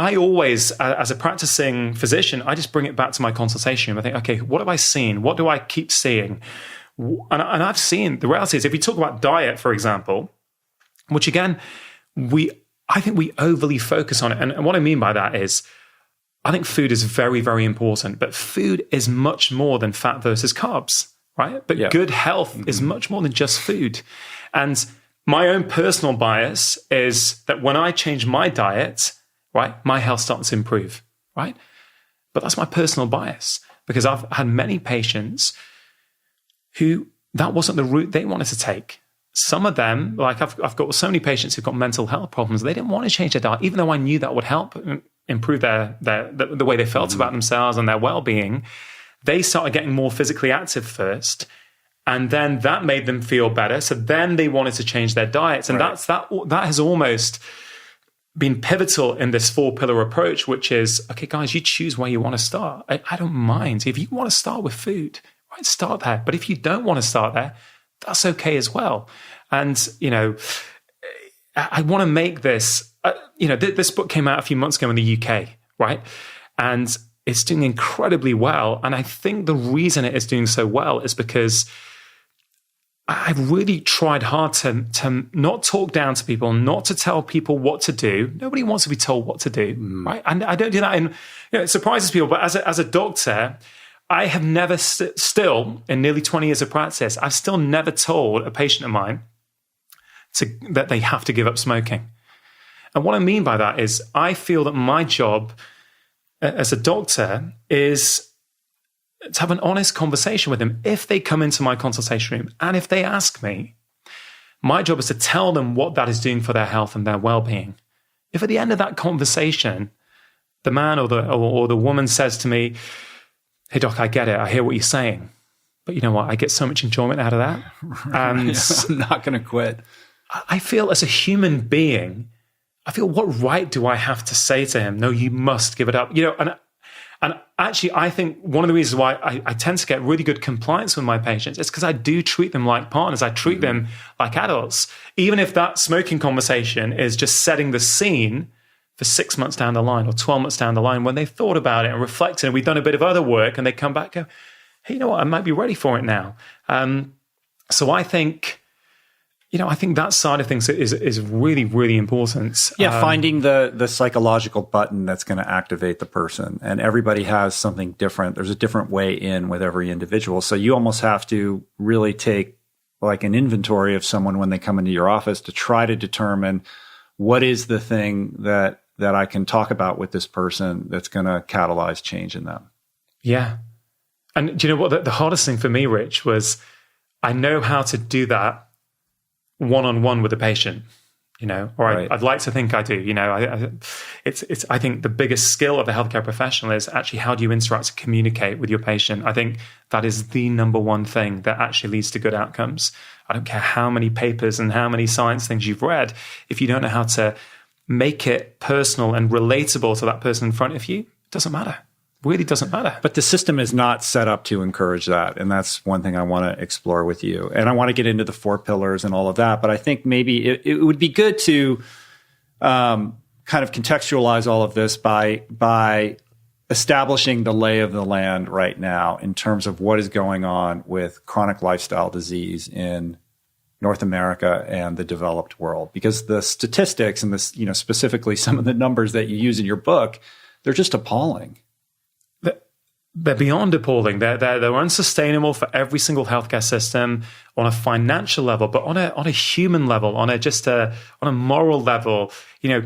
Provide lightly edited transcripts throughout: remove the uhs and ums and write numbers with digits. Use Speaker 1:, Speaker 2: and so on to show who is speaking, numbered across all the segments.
Speaker 1: I always, as a practicing physician, I just bring it back to my consultation room. I think, okay, what have I seen? What do I keep seeing? And I've seen, the reality is, if we talk about diet, for example, which again, I think we overly focus on it. And what I mean by that is, I think food is very, very important, but food is much more than fat versus carbs, right? But good health is much more than just food. And my own personal bias is that when I change my diet, right, my health starts to improve, right? But that's my personal bias, because I've had many patients who that wasn't the route they wanted to take. Some of them, like I've got so many patients who've got mental health problems, they didn't want to change their diet, even though I knew that would help improve the way they felt about themselves and their well-being. They started getting more physically active first, and then that made them feel better. So then they wanted to change their diets, and that has almost been pivotal in this 4-pillar approach, which is, okay, guys, you choose where you want to start. I don't mind if you want to start with food, right? Start there. But if you don't want to start there, that's okay as well. And, I want to make this, this book came out a few months ago in the UK, right? And it's doing incredibly well. And I think the reason it is doing so well is because I've really tried hard to not talk down to people, not to tell people what to do. Nobody wants to be told what to do, right? And I don't do that it surprises people, but as a doctor, I have never still, in nearly 20 years of practice, I've still never told a patient of mine that they have to give up smoking. And what I mean by that is I feel that my job as a doctor is to have an honest conversation with them if they come into my consultation room. And if they ask me, my job is to tell them what that is doing for their health and their well-being. If at the end of that conversation, the man or the woman says to me, hey, doc, I get it. I hear what you're saying. But you know what? I get so much enjoyment out of that. And
Speaker 2: I'm not going to quit.
Speaker 1: I feel as a human being, I feel, what right do I have to say to him? No, you must give it up. And actually, I think one of the reasons why I tend to get really good compliance with my patients is because I do treat them like partners. I treat them like adults. Even if that smoking conversation is just setting the scene for 6 months down the line or 12 months down the line, when they've thought about it and reflected and we've done a bit of other work and they come back and go, hey, you know what, I might be ready for it now. So I think, I think that side of things is really, really important.
Speaker 2: Yeah, finding the psychological button that's going to activate the person. And everybody has something different. There's a different way in with every individual. So you almost have to really take like an inventory of someone when they come into your office to try to determine what is the thing that I can talk about with this person that's going to catalyze change in them. Yeah.
Speaker 1: And do you know what? The hardest thing for me, Rich, was I know how to do that one-on-one with the patient, or I'd like to think I do. I think the biggest skill of the healthcare professional is actually how do you interact and communicate with your patient. I think that is the number one thing that actually leads to good outcomes. I don't care how many papers and how many science things you've read. If you don't know how to make it personal and relatable to that person in front of you, it doesn't matter. Really doesn't matter.
Speaker 2: But the system is not set up to encourage that. And that's one thing I want to explore with you. And I want to get into the 4 pillars and all of that. But I think maybe it would be good to kind of contextualize all of this by establishing the lay of the land right now in terms of what is going on with chronic lifestyle disease in North America and the developed world. Because the statistics and this, specifically some of the numbers that you use in your book, they're just appalling.
Speaker 1: They're beyond appalling. They're unsustainable for every single healthcare system on a financial level, but on a human level, on a moral level.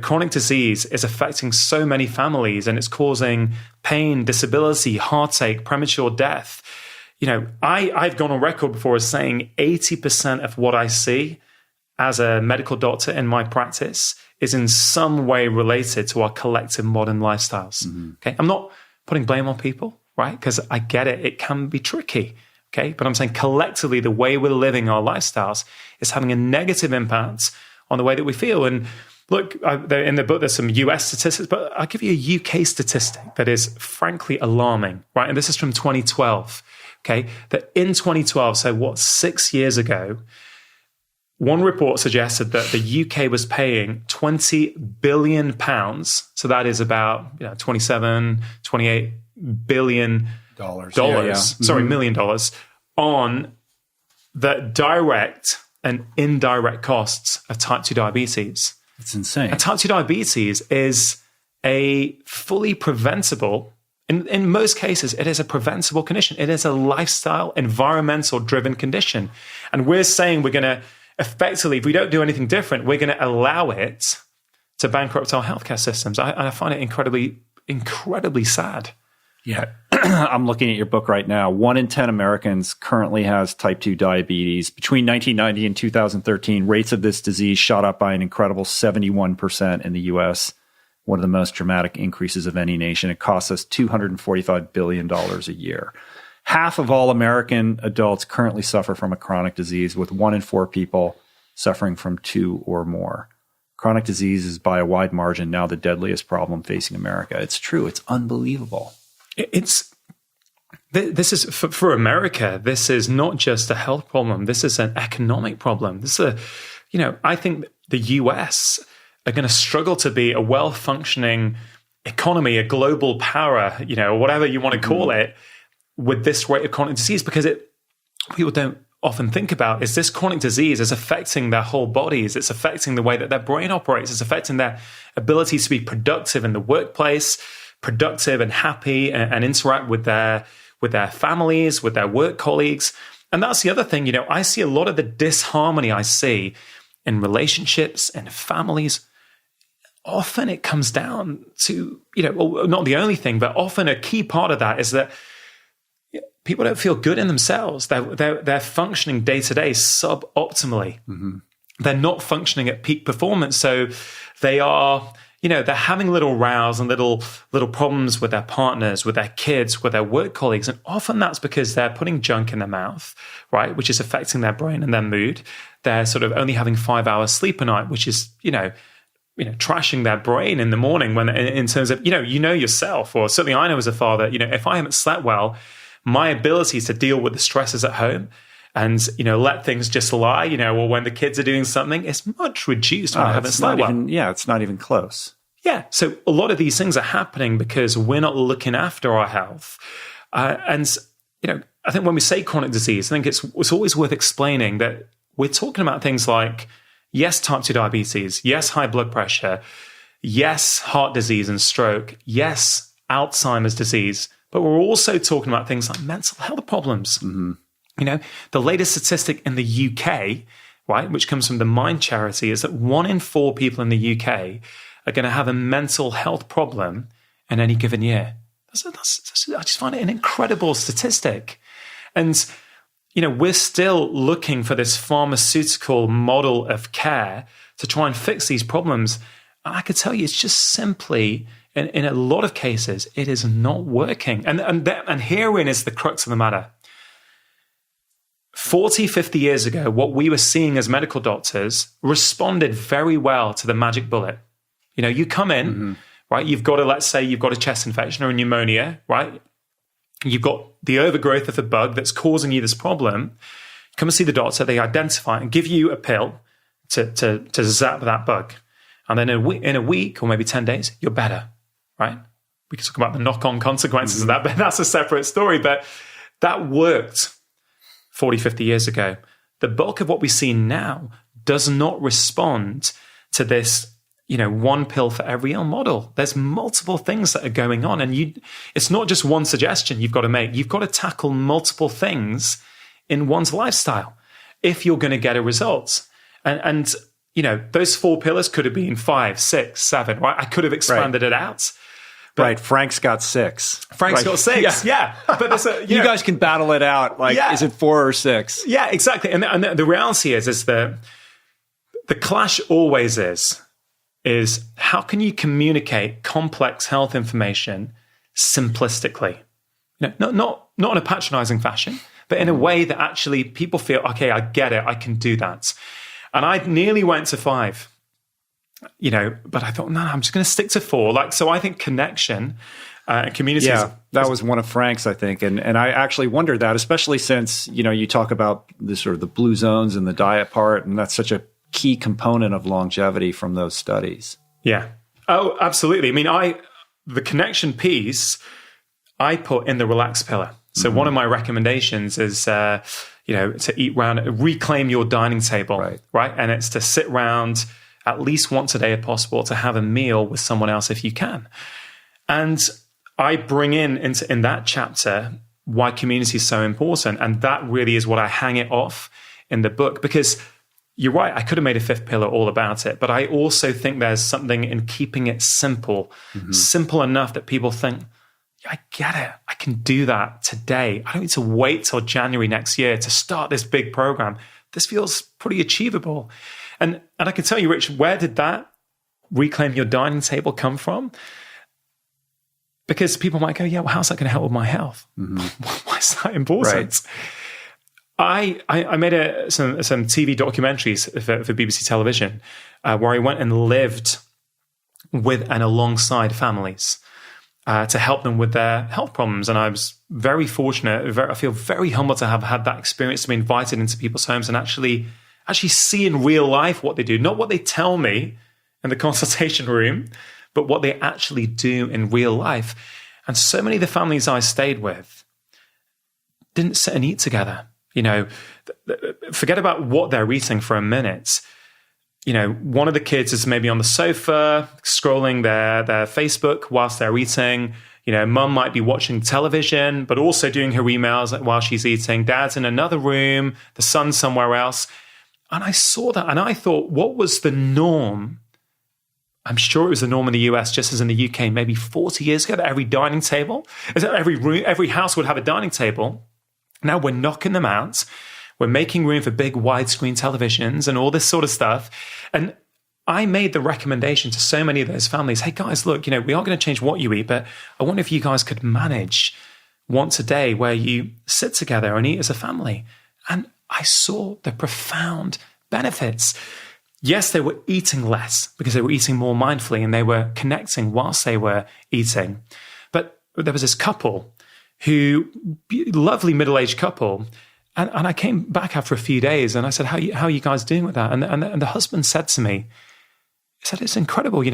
Speaker 1: Chronic disease is affecting so many families, and it's causing pain, disability, heartache, premature death. I've gone on record before as saying 80% of what I see as a medical doctor in my practice is in some way related to our collective modern lifestyles. Mm-hmm. Okay, I'm not putting blame on people, right? Because I get it. It can be tricky, okay? But I'm saying collectively, the way we're living our lifestyles is having a negative impact on the way that we feel. And look, in the book, there's some US statistics, but I'll give you a UK statistic that is frankly alarming, right? And this is from 2012, okay? That in 2012, so 6 years ago, one report suggested that the UK was paying £20 billion. So that is about 27, 28 billion
Speaker 2: dollars.
Speaker 1: $million on the direct and indirect costs of type 2 diabetes.
Speaker 2: It's insane.
Speaker 1: And type 2 diabetes is a fully preventable, in most cases, it is a preventable condition. It is a lifestyle, environmental driven condition. And we're saying we're going to effectively, if we don't do anything different, we're going to allow it to bankrupt our healthcare systems. I find it incredibly sad.
Speaker 2: Yeah. I'm looking at your book right now. 1 in 10 Americans currently has type 2 diabetes. Between 1990 and 2013, rates of this disease shot up by an incredible 71% in the U.S., one of the most dramatic increases of any nation. It costs us $245 billion a year. Half of all American adults currently suffer from a chronic disease, with 1 in 4 people suffering from 2 or more. Chronic disease is by a wide margin now the deadliest problem facing America. It's true. It's unbelievable.
Speaker 1: This is for America. This is not just a health problem. This is an economic problem. This is I think the US are going to struggle to be a well-functioning economy, a global power, whatever you want to call it, with this rate of chronic disease, because people don't often think about is this chronic disease is affecting their whole bodies. It's affecting the way that their brain operates. It's affecting their ability to be productive in the workplace, productive and happy, and interact with their families, with their work colleagues. And that's the other thing, I see a lot of the disharmony I see in relationships and families. Often it comes down to, well, not the only thing, but often a key part of that is that people don't feel good in themselves. They're functioning day to day suboptimally. Mm-hmm. They're not functioning at peak performance. So they are, they're having little rows and little problems with their partners, with their kids, with their work colleagues. And often that's because they're putting junk in their mouth, right? Which is affecting their brain and their mood. They're sort of only having 5 hours sleep a night, which is, trashing their brain in the morning when, in terms of, yourself, or certainly I know as a father, if I haven't slept well, my ability to deal with the stresses at home and, let things just lie, or when the kids are doing something, is much reduced when I haven't slept well.
Speaker 2: It's not even close.
Speaker 1: Yeah. So a lot of these things are happening because we're not looking after our health. I think when we say chronic disease, I think it's always worth explaining that we're talking about things like, yes, type 2 diabetes, yes, high blood pressure, yes, heart disease and stroke, yes, Alzheimer's disease, but we're also talking about things like mental health problems. Mm-hmm. The latest statistic in the UK, right, which comes from the Mind charity, is that 1 in 4 people in the UK are going to have a mental health problem in any given year. I just find it an incredible statistic. And we're still looking for this pharmaceutical model of care to try and fix these problems. And I could tell you, it's just simply, in a lot of cases, it is not working. And herein is the crux of the matter. 40, 50 years ago, what we were seeing as medical doctors responded very well to the magic bullet. You come in, mm-hmm. right? Let's say you've got a chest infection or a pneumonia, right? You've got the overgrowth of the bug that's causing you this problem. Come and see the doctor. They identify and give you a pill to zap that bug. And then in a week or maybe 10 days, you're better, right? We can talk about the knock-on consequences of that, but that's a separate story. But that worked 40, 50 years ago. The bulk of what we see now does not respond to this, one pill for every ill model. There's multiple things that are going on. And it's not just one suggestion you've got to make. You've got to tackle multiple things in one's lifestyle if you're going to get a result. And those 4 pillars could have been 5, 6, 7, right? I could have expanded it out.
Speaker 2: Right. Frank's got 6.
Speaker 1: Frank's got 6. Yeah. But there's
Speaker 2: you guys can battle it out. Is it 4 or 6?
Speaker 1: Yeah, exactly. And the reality is that the clash always is how can you communicate complex health information simplistically? Not in a patronizing fashion, but in a way that actually people feel, okay, I get it, I can do that. And I nearly went to 5, but I thought, no, I'm just going to stick to 4. So I think connection communities.
Speaker 2: Yeah, that was one of Frank's, I think. And I actually wondered that, especially since, you talk about the sort of the blue zones and the diet part, and that's such a key component of longevity from those studies.
Speaker 1: Yeah. Oh, absolutely. I mean, the connection piece I put in the relax pillar. So one of my recommendations is, to eat round, reclaim your dining table, right? And it's to sit round at least once a day if possible, to have a meal with someone else if you can. And I bring in that chapter why community is so important. And that really is what I hang it off in the book, because you're right, I could have made a fifth pillar all about it, but I also think there's something in keeping it simple, simple enough that people think, yeah, I get it. I can do that today. I don't need to wait till January next year to start this big program. This feels pretty achievable. And I can tell you, Rich, where did that reclaim your dining table come from? Because people might go, yeah, well, how's that going to help with my health? Why is that important? Right. I made some TV documentaries for BBC television where I went and lived with and alongside families to help them with their health problems. And I was very fortunate. I feel very humbled to have had that experience, to be invited into people's homes and actually see in real life what they do, not what they tell me in the consultation room, but what they actually do in real life. And so many of the families I stayed with didn't sit and eat together. Forget about what they're eating for a minute. One of the kids is maybe on the sofa scrolling their Facebook whilst they're eating. Mum might be watching television, but also doing her emails while she's eating. Dad's in another room, the son's somewhere else. And I saw that and I thought, what was the norm? I'm sure it was the norm in the US, just as in the UK, maybe 40 years ago, that every dining table, every house would have a dining table. Now we're knocking them out. We're making room for big widescreen televisions and all this sort of stuff. And I made the recommendation to so many of those families, hey guys, look, we aren't going to change what you eat, but I wonder if you guys could manage once a day where you sit together and eat as a family. And I saw the profound benefits. Yes, they were eating less because they were eating more mindfully and they were connecting whilst they were eating. But there was this couple lovely middle-aged couple. And I came back after a few days and I said, how are you guys doing with that? And the husband said to me, he said, it's incredible.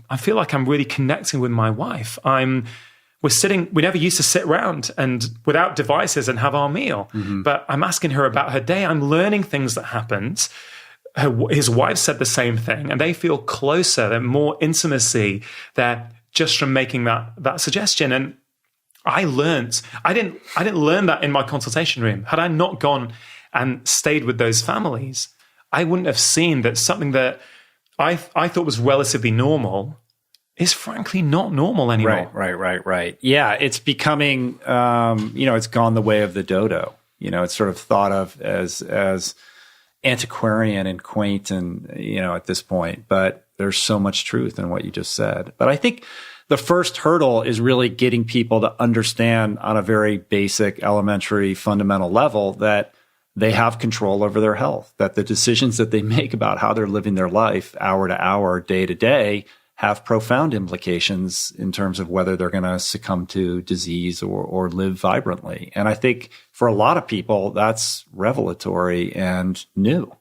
Speaker 1: I feel like I'm really connecting with my wife. We never used to sit around and without devices and have our meal, but I'm asking her about her day. I'm learning things that happened. His wife said the same thing and they feel closer. They're more intimacy there just from making that suggestion. And I didn't learn that in my consultation room. Had I not gone and stayed with those families, I wouldn't have seen that something that I thought was relatively normal is frankly not normal anymore.
Speaker 2: Right. Yeah, it's becoming, it's gone the way of the dodo. It's sort of thought of as antiquarian and quaint and, at this point, but there's so much truth in what you just said. But I think the first hurdle is really getting people to understand on a very basic, elementary, fundamental level that they have control over their health, that the decisions that they make about how they're living their life hour to hour, day to day, have profound implications in terms of whether they're going to succumb to disease or live vibrantly. And I think for a lot of people, that's revelatory and new.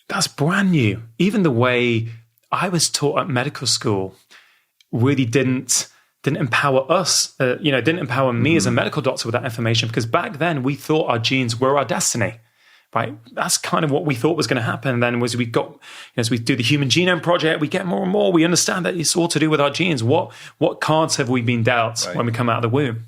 Speaker 1: That's brand new. Even the way I was taught at medical school really didn't empower us, didn't empower me as a medical doctor with that information, because back then we thought our genes were our destiny, right? That's kind of what we thought was going to happen. And then as we do the Human Genome Project, we get more and more, we understand that it's all to do with our genes. What cards have we been dealt when we come out of the womb?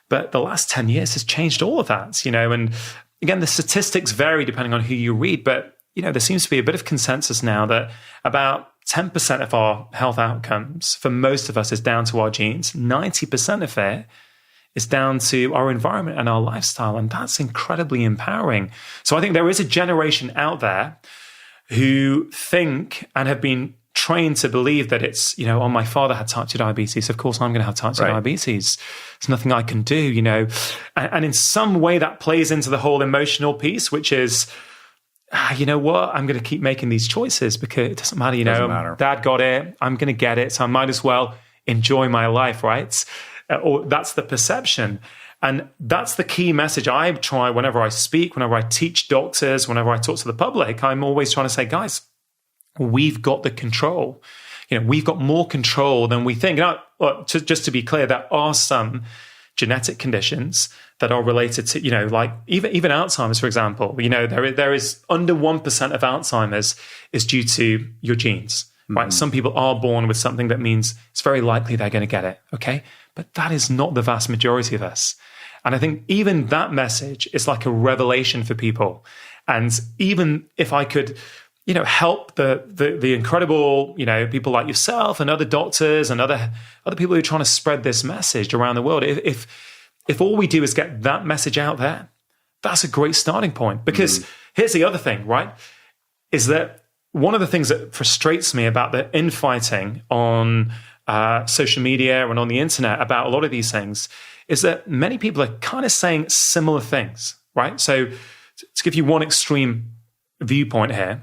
Speaker 1: But the last 10 years has changed all of that, and again, the statistics vary depending on who you read, but there seems to be a bit of consensus now that about 10% of our health outcomes for most of us is down to our genes. 90% of it is down to our environment and our lifestyle. And that's incredibly empowering. So I think there is a generation out there who think and have been trained to believe that it's, my father had type 2 diabetes. Of course, I'm going to have type 2 diabetes. There's nothing I can do, And in some way that plays into the whole emotional piece, which is, you know what? I'm going to keep making these choices because it doesn't matter, Dad got it. I'm going to get it. So I might as well enjoy my life, right? or that's the perception. And that's the key message I try whenever I speak, whenever I teach doctors, whenever I talk to the public. I'm always trying to say, guys, we've got the control. We've got more control than we think. Now, just to be clear, there are some genetic conditions that are related to, like even Alzheimer's, for example. There is under 1% of Alzheimer's is due to your genes, right? Some people are born with something that means it's very likely they're going to get it, okay? But that is not the vast majority of us. And I think even that message is like a revelation for people. And even if I could, help the incredible, people like yourself and other doctors and other people who are trying to spread this message around the world, if all we do is get that message out there, that's a great starting point. Because here's the other thing, right? Is that one of the things that frustrates me about the infighting on social media and on the internet about a lot of these things is that many people are kind of saying similar things, right? So to give you one extreme viewpoint here,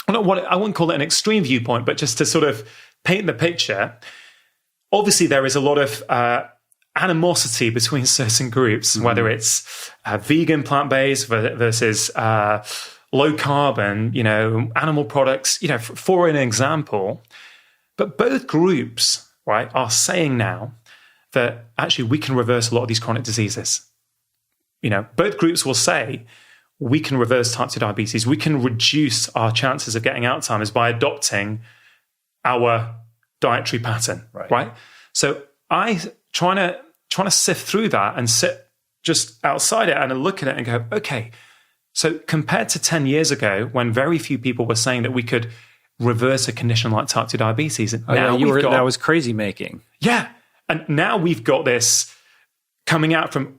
Speaker 1: I wouldn't call it an extreme viewpoint, but just to sort of paint the picture, obviously there is a lot of animosity between certain groups, whether it's vegan, plant-based versus low carb and, animal products, for an example. But both groups, right, are saying now that actually we can reverse a lot of these chronic diseases. Both groups will say we can reverse type 2 diabetes. We can reduce our chances of getting Alzheimer's by adopting our dietary pattern, right? So I trying to sift through that and sit just outside it and look at it and go, okay, so compared to 10 years ago when very few people were saying that we could reverse a condition like type 2 diabetes.
Speaker 2: That was crazy making.
Speaker 1: Yeah. And now we've got this coming out from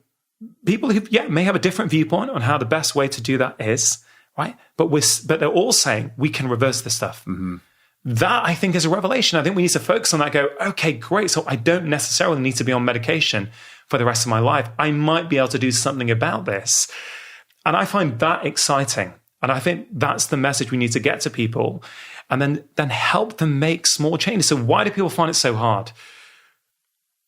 Speaker 1: people who, may have a different viewpoint on how the best way to do that is, right? But they're all saying we can reverse this stuff. That, I think, is a revelation. I think we need to focus on that, go, okay, great. So I don't necessarily need to be on medication for the rest of my life. I might be able to do something about this. And I find that exciting. And I think that's the message we need to get to people and then help them make small changes. So why do people find it so hard?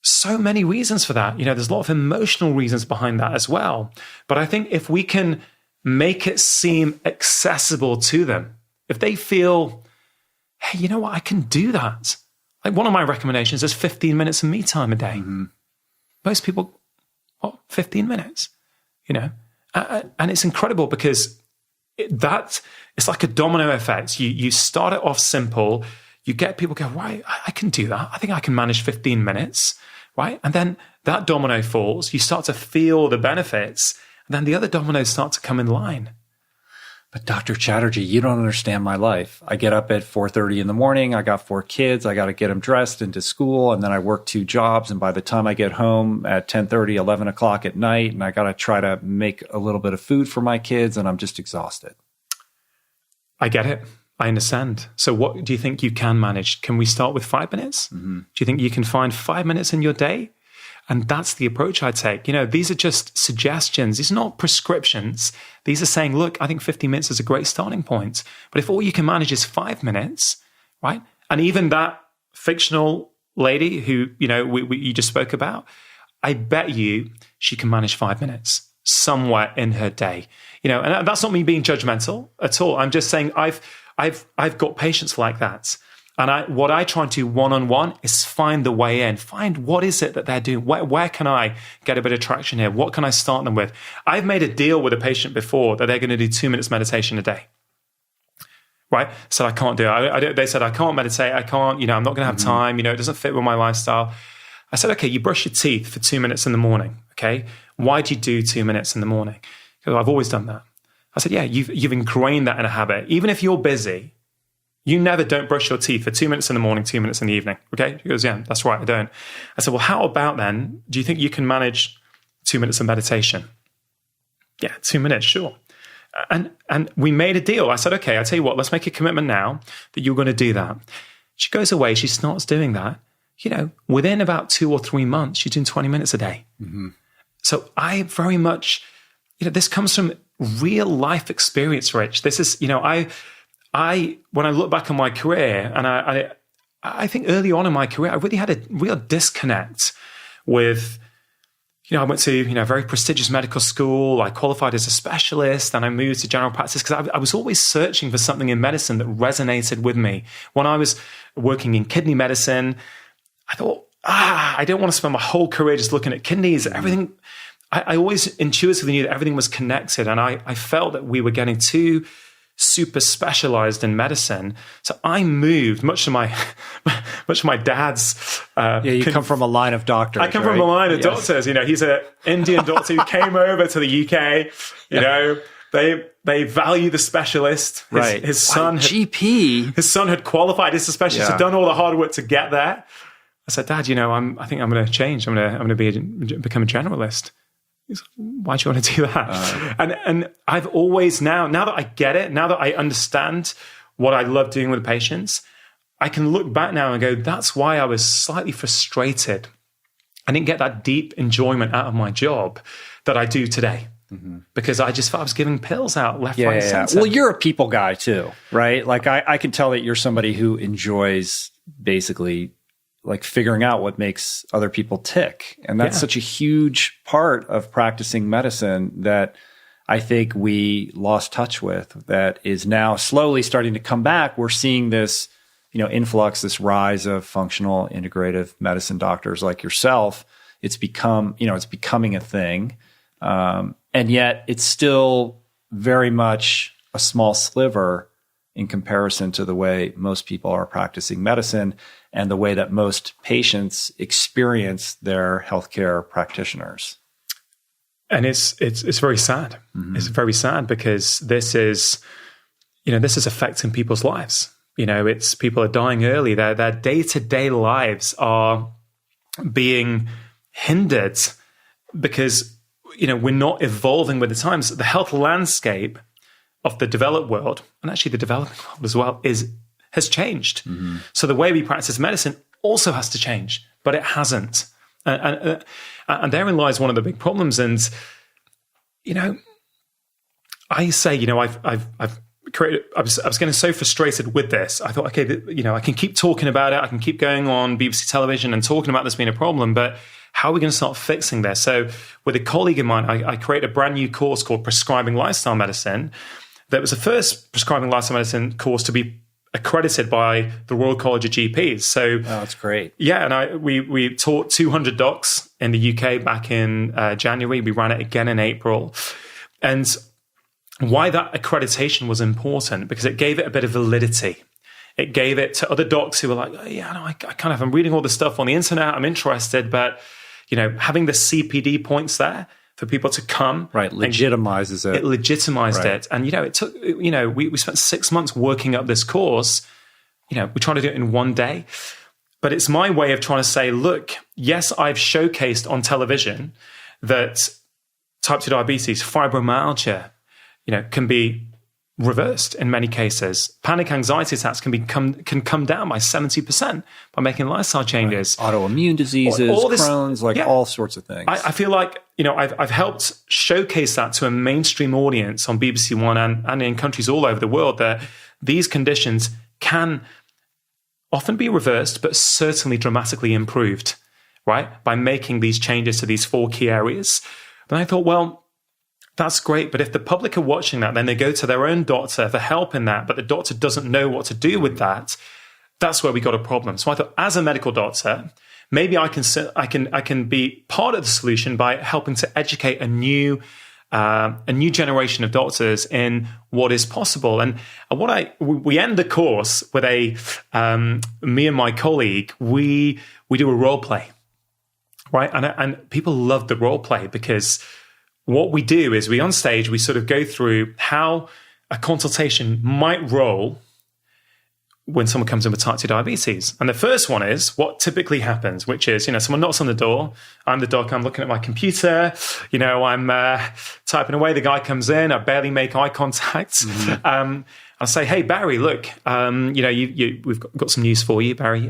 Speaker 1: So many reasons for that. There's a lot of emotional reasons behind that as well. But I think if we can make it seem accessible to them, if they feel, hey, you know what, I can do that. Like one of my recommendations is 15 minutes of me time a day. Most people, 15 minutes, and it's incredible because it's like a domino effect. You start it off simple, you get people go, right, I can do that. I think I can manage 15 minutes, right? And then that domino falls, you start to feel the benefits, and then the other dominoes start to come in line.
Speaker 2: But Dr. Chatterjee, you don't understand my life. I get up at 4:30 in the morning. I got 4 kids. I got to get them dressed into school. And then I work 2 jobs. And by the time I get home at 10:30, 11 o'clock at night, and I got to try to make a little bit of food for my kids, and I'm just exhausted.
Speaker 1: I get it. I understand. So what do you think you can manage? Can we start with 5 minutes? Do you think you can find 5 minutes in your day? And that's the approach I take. These are just suggestions. These are not prescriptions. These are saying, look, I think 50 minutes is a great starting point. But if all you can manage is 5 minutes, right? And even that fictional lady who, you just spoke about, I bet you she can manage 5 minutes somewhere in her day. And that's not me being judgmental at all. I'm just saying I've got patients like that. And what I try to do one-on-one is find the way in, find what is it that they're doing. Where can I get a bit of traction here? What can I start them with? I've made a deal with a patient before that they're going to do 2 minutes meditation a day. Right? So I can't do it. They said, I can't meditate. I can't, I'm not going to have time. It doesn't fit with my lifestyle. I said, okay, you brush your teeth for 2 minutes in the morning. Okay. Why do you do 2 minutes in the morning? Because I've always done that. I said, yeah, you've ingrained that in a habit. Even if you're busy, you never don't brush your teeth for 2 minutes in the morning, 2 minutes in the evening. Okay. He goes, yeah, that's right. I don't. I said, well, how about then, do you think you can manage 2 minutes of meditation? Yeah, 2 minutes. Sure. And we made a deal. I said, okay, I tell you what, let's make a commitment now that you're going to do that. She goes away. She starts doing that. Within about 2 or 3 months, she's doing 20 minutes a day. So I very much, this comes from real life experience, Rich. This is, I when I look back on my career, and I think early on in my career, I really had a real disconnect with, I went to, a very prestigious medical school. I qualified as a specialist, and I moved to general practice because I was always searching for something in medicine that resonated with me. When I was working in kidney medicine, I thought, I don't want to spend my whole career just looking at kidneys. Everything, I always intuitively knew that everything was connected, and I felt that we were getting too super specialized in medicine. So I moved, much to my dad's.
Speaker 2: You come from a line of doctors.
Speaker 1: I come from a line of doctors. He's an Indian doctor who came over to the UK. They value the specialist. His son,
Speaker 2: GP.
Speaker 1: His son had qualified as a specialist. Had done all the hard work to get there. I said, Dad, I think I'm going to change. I'm going to become a generalist. He's like, why do you want to do that? And I've always now that I get it, now that I understand what I love doing with patients, I can look back now and go, that's why I was slightly frustrated. I didn't get that deep enjoyment out of my job that I do today. Because I just thought I was giving pills out left, right, and center.
Speaker 2: Well, you're a people guy too, right? Like I can tell that you're somebody who enjoys basically like figuring out what makes other people tick. And that's such a huge part of practicing medicine that I think we lost touch with, that is now slowly starting to come back. We're seeing this, influx, this rise of functional integrative medicine doctors like yourself. It's becoming a thing. And yet it's still very much a small sliver in comparison to the way most people are practicing medicine and the way that most patients experience their healthcare practitioners.
Speaker 1: And it's very sad. It's very sad because this is affecting people's lives. It's people are dying early. Their day-to-day lives are being hindered because, we're not evolving with the times. The health landscape of the developed world, and actually the developing world as well, has changed. So the way we practice medicine also has to change, but it hasn't. And therein lies one of the big problems. And, I say, I've created, I was getting so frustrated with this. I thought, okay, I can keep talking about it. I can keep going on BBC television and talking about this being a problem, but how are we going to start fixing this? So with a colleague of mine, I created a brand new course called Prescribing Lifestyle Medicine. That was the first prescribing lifestyle medicine course to be accredited by the Royal College of GPs. So
Speaker 2: that's great.
Speaker 1: Yeah, and we taught 200 docs in the UK back in January. We ran it again in April. And why that accreditation was important, because it gave it a bit of validity. It gave it to other docs who were like, I'm reading all this stuff on the internet. I'm interested, but having the CPD points there for people to come.
Speaker 2: Right, legitimizes it.
Speaker 1: It legitimized it. And, it took, we spent 6 months working up this course. We're trying to do it in one day. But it's my way of trying to say, look, yes, I've showcased on television that type 2 diabetes, fibromyalgia, can be reversed in many cases. Panic anxiety attacks can come down by 70% by making lifestyle changes.
Speaker 2: Right. Autoimmune diseases, Crohn's, all sorts of things.
Speaker 1: I feel like, I've helped showcase that to a mainstream audience on BBC One and in countries all over the world, that these conditions can often be reversed, but certainly dramatically improved, right? By making these changes to these 4 key areas. But I thought, well, that's great, but if the public are watching that, then they go to their own doctor for help in that, but the doctor doesn't know what to do with that. That's where we got a problem. So I thought, as a medical doctor, maybe I can be part of the solution by helping to educate a new generation of doctors in what is possible. And we end the course with me and my colleague, we do a role play, right? And people love the role play because what we do is on stage, we sort of go through how a consultation might roll when someone comes in with type 2 diabetes. And the first one is what typically happens, which is, someone knocks on the door. I'm the doc. I'm looking at my computer. I'm typing away. The guy comes in. I barely make eye contact. I'll say, hey, Barry, look, we've got some news for you, Barry.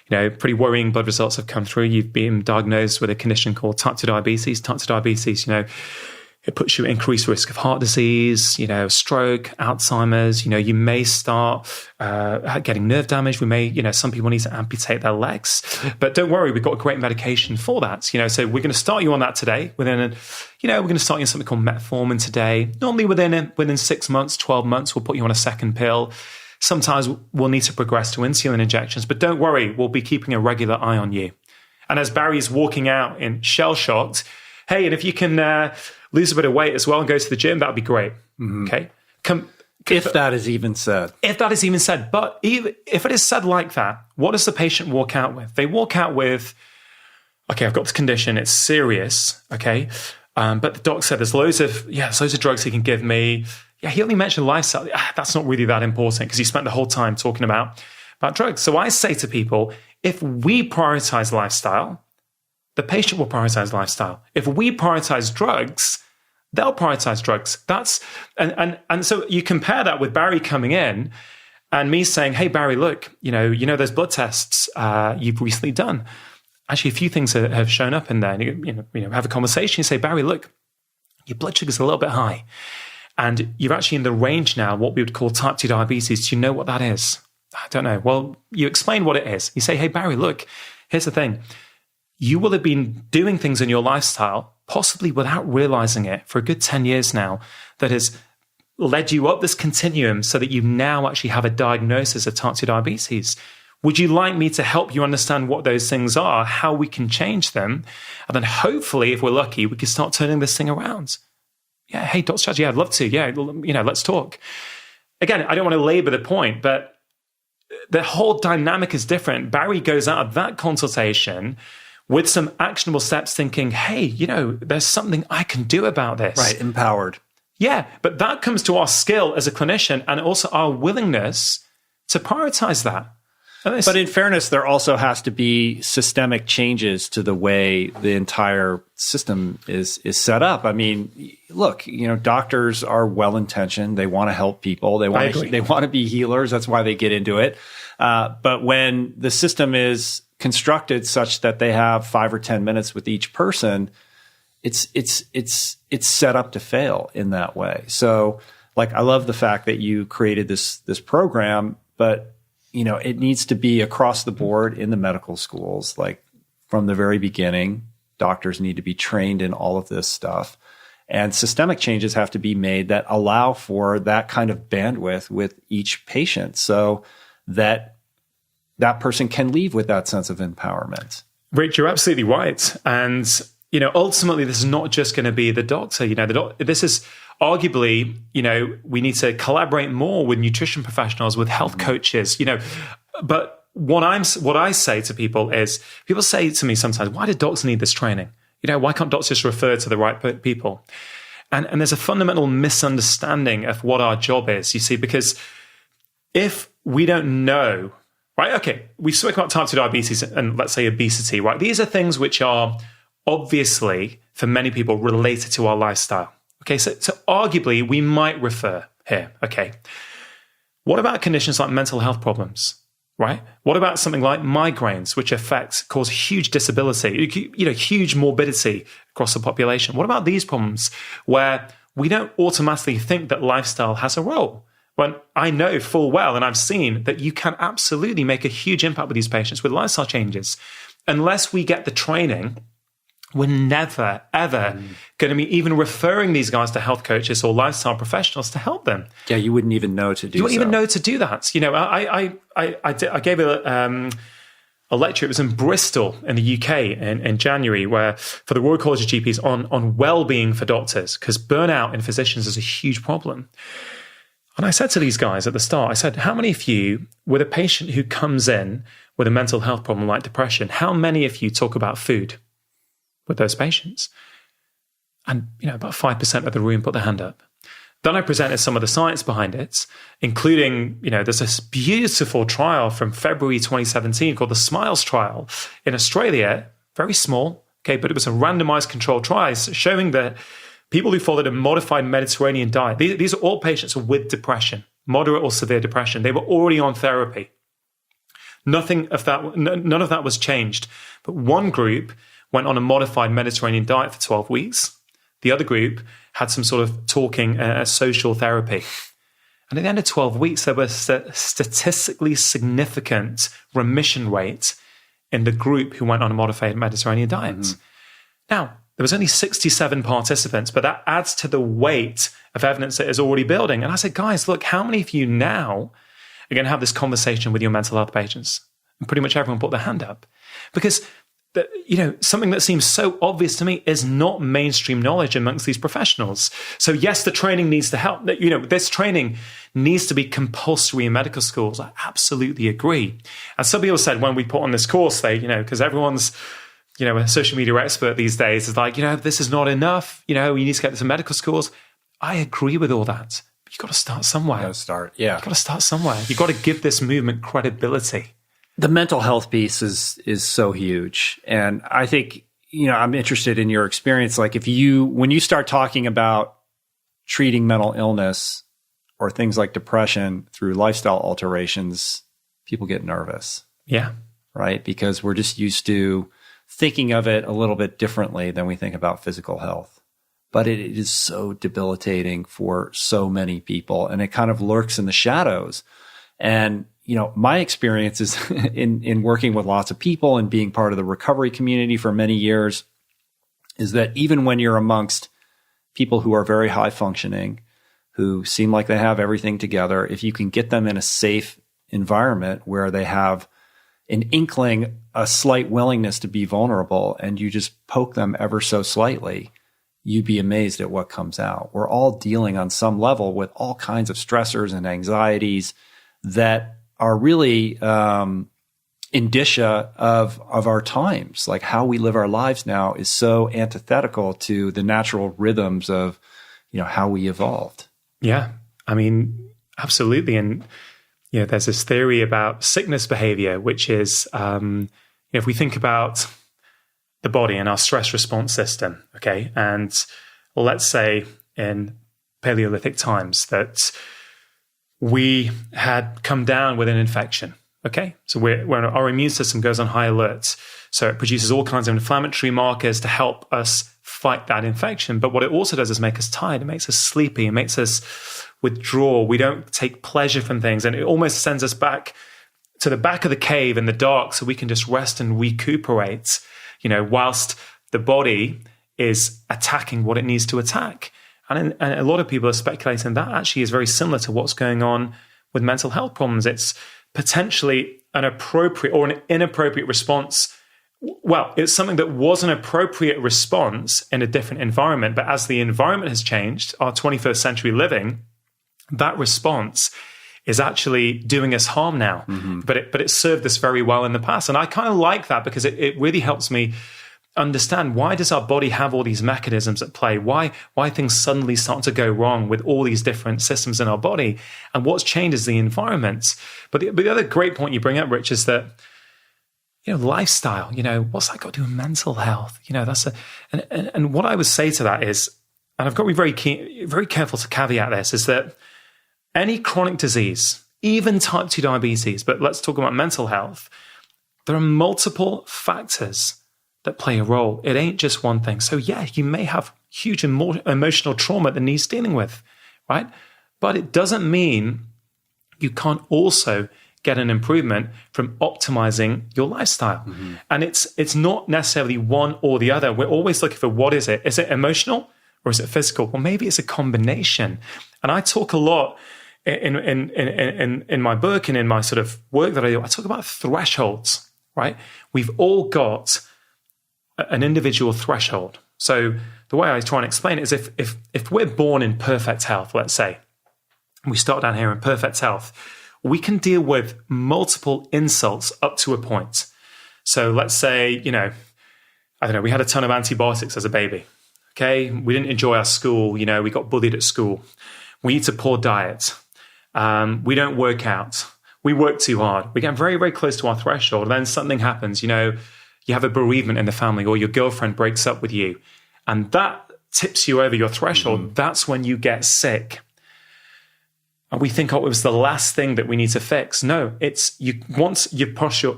Speaker 1: Pretty worrying blood results have come through. You've been diagnosed with a condition called type 2 diabetes. Type 2 diabetes, It puts you at increased risk of heart disease, stroke, Alzheimer's. You may start getting nerve damage. We may, some people need to amputate their legs. But don't worry, we've got a great medication for that. So we're going to start you on that today. We're going to start you on something called metformin today. Normally within 6 months, 12 months, we'll put you on a second pill. Sometimes we'll need to progress to insulin injections. But don't worry, we'll be keeping a regular eye on you. And as Barry's walking out in shell-shocked, hey, and if you can lose a bit of weight as well and go to the gym, that would be great. Mm-hmm. Okay.
Speaker 2: If that is even said.
Speaker 1: If that is even said. But even if it is said like that, what does the patient walk out with? They walk out with, okay, I've got this condition. It's serious. Okay. But the doc said there's loads of drugs he can give me. Yeah, he only mentioned lifestyle. That's not really that important because he spent the whole time talking about drugs. So I say to people, if we prioritize lifestyle, the patient will prioritize lifestyle. If we prioritize drugs, they'll prioritize drugs. And so you compare that with Barry coming in and me saying, hey, Barry, look, you know those blood tests you've recently done. Actually, a few things have shown up in there. And you have a conversation. You say, Barry, look, your blood sugar's a little bit high. And you're actually in the range now, what we would call type 2 diabetes. Do you know what that is? I don't know. Well, you explain what it is. You say, hey, Barry, look, here's the thing. You will have been doing things in your lifestyle, possibly without realizing it, for a good 10 years now, that has led you up this continuum so that you now actually have a diagnosis of type 2 diabetes. Would you like me to help you understand what those things are, how we can change them? And then hopefully, if we're lucky, we can start turning this thing around. Yeah, hey, Dr. Chatterjee, I'd love to. Yeah, let's talk. Again, I don't want to labor the point, but the whole dynamic is different. Barry goes out of that consultation with some actionable steps thinking, hey, there's something I can do about this.
Speaker 2: Right, empowered.
Speaker 1: Yeah, but that comes to our skill as a clinician and also our willingness to prioritize that.
Speaker 2: But in fairness, there also has to be systemic changes to the way the entire system is set up. I mean, look, doctors are well-intentioned. They want to help people. They want to be healers. That's why they get into it. But when the system is constructed such that they have 5 or 10 minutes with each person, it's set up to fail in that way. So, I love the fact that you created this program, but it needs to be across the board in the medical schools. From the very beginning, doctors need to be trained in all of this stuff. And systemic changes have to be made that allow for that kind of bandwidth with each patient so that person can leave with that sense of empowerment.
Speaker 1: Rich, you're absolutely right. And, ultimately, this is not just going to be the doctor. This is arguably, we need to collaborate more with nutrition professionals, with health coaches, But what I say to people is, people say to me sometimes, why do docs need this training? Why can't docs just refer to the right people? And there's a fundamental misunderstanding of what our job is, you see, because if we don't know, right? Okay, we spoke about type 2 diabetes and let's say obesity, right? These are things which are obviously, for many people, related to our lifestyle. Okay, so arguably we might refer here. Okay, what about conditions like mental health problems, right? What about something like migraines, which cause huge disability, huge morbidity across the population? What about these problems where we don't automatically think that lifestyle has a role? When I know full well, and I've seen that you can absolutely make a huge impact with these patients with lifestyle changes. Unless we get the training, we're never, ever going to be even referring these guys to health coaches or lifestyle professionals to help them.
Speaker 2: Yeah, you wouldn't even know to do.
Speaker 1: You wouldn't even know to do that. I gave a lecture. It was in Bristol in the UK in January, where for the Royal College of GPs on well-being for doctors, because burnout in physicians is a huge problem. And I said to these guys at the start, I said, how many of you, with a patient who comes in with a mental health problem like depression, how many of you talk about food with those patients? And, about 5% of the room put their hand up. Then I presented some of the science behind it, including, there's this beautiful trial from February 2017 called the SMILES trial in Australia, very small, okay, but it was a randomized controlled trial showing that people who followed a modified Mediterranean diet, these are all patients with depression, moderate or severe depression. They were already on therapy. None of that was changed. But one group went on a modified Mediterranean diet for 12 weeks. The other group had some sort of talking, social therapy. And at the end of 12 weeks, there was a statistically significant remission rate in the group who went on a modified Mediterranean diet. Mm-hmm. Now, there was only 67 participants, but that adds to the weight of evidence that is already building. And I said, guys, look, how many of you now are going to have this conversation with your mental health patients? And pretty much everyone put their hand up. Because something that seems so obvious to me is not mainstream knowledge amongst these professionals. So yes, the training needs to help. This training needs to be compulsory in medical schools. I absolutely agree. And some people said when we put on this course, because everyone's, a social media expert these days is like, this is not enough. You need to get this in medical schools. I agree with all that. But you've got to start somewhere.
Speaker 2: You've got
Speaker 1: to start somewhere. You've got to give this movement credibility.
Speaker 2: The mental health piece is so huge. And I think, I'm interested in your experience. Like when you start talking about treating mental illness or things like depression through lifestyle alterations, people get nervous.
Speaker 1: Yeah.
Speaker 2: Right? Because we're just used to thinking of it a little bit differently than we think about physical health. But it is so debilitating for so many people, and it kind of lurks in the shadows. And, my experience is in working with lots of people and being part of the recovery community for many years is that even when you're amongst people who are very high functioning, who seem like they have everything together, if you can get them in a safe environment where they have an inkling, a slight willingness to be vulnerable, and you just poke them ever so slightly, you'd be amazed at what comes out. We're all dealing on some level with all kinds of stressors and anxieties that are really indicia of our times. Like how we live our lives now is so antithetical to the natural rhythms of, how we evolved.
Speaker 1: Yeah, I mean, absolutely. And there's this theory about sickness behavior, which is if we think about the body and our stress response system, okay, and let's say in Paleolithic times that we had come down with an infection, okay? So when our immune system goes on high alert, so it produces all kinds of inflammatory markers to help us fight that infection. But what it also does is make us tired. It makes us sleepy. It makes us withdraw. We don't take pleasure from things. And it almost sends us back to the back of the cave in the dark so we can just rest and recuperate, whilst the body is attacking what it needs to attack. And a lot of people are speculating that actually is very similar to what's going on with mental health problems. It's potentially an appropriate or an inappropriate response. Well, it's something that was an appropriate response in a different environment. But as the environment has changed, our 21st century living, that response is actually doing us harm now. Mm-hmm. But it served us very well in the past. And I kind of like that because it really helps me understand, why does our body have all these mechanisms at play? Why things suddenly start to go wrong with all these different systems in our body? And what's changed is the environment. But the other great point you bring up, Rich, is that lifestyle. What's that got to do with mental health? And what I would say to that is, and I've got to be very careful to caveat this, is that any chronic disease, even type 2 diabetes, but let's talk about mental health, there are multiple factors that play a role. It ain't just one thing. So yeah, you may have huge emotional trauma that needs dealing with, right? But it doesn't mean you can't also get an improvement from optimizing your lifestyle. Mm-hmm. And it's not necessarily one or the other. We're always looking for, what is it? Is it emotional or is it physical? Well, maybe it's a combination. And I talk a lot in my book and in my sort of work that I do. I talk about thresholds, right? We've all got an individual threshold. So the way I try and explain it is if we're born in perfect health, let's say, we start down here in perfect health, we can deal with multiple insults up to a point. So let's say, we had a ton of antibiotics as a baby. Okay. We didn't enjoy our school. We got bullied at school. We eat a poor diet. We don't work out. We work too hard. We get very, very close to our threshold. And then something happens, you have a bereavement in the family, or your girlfriend breaks up with you, and that tips you over your threshold. Mm-hmm. That's when you get sick. And we think, it was the last thing that we need to fix. No, it's once you cross your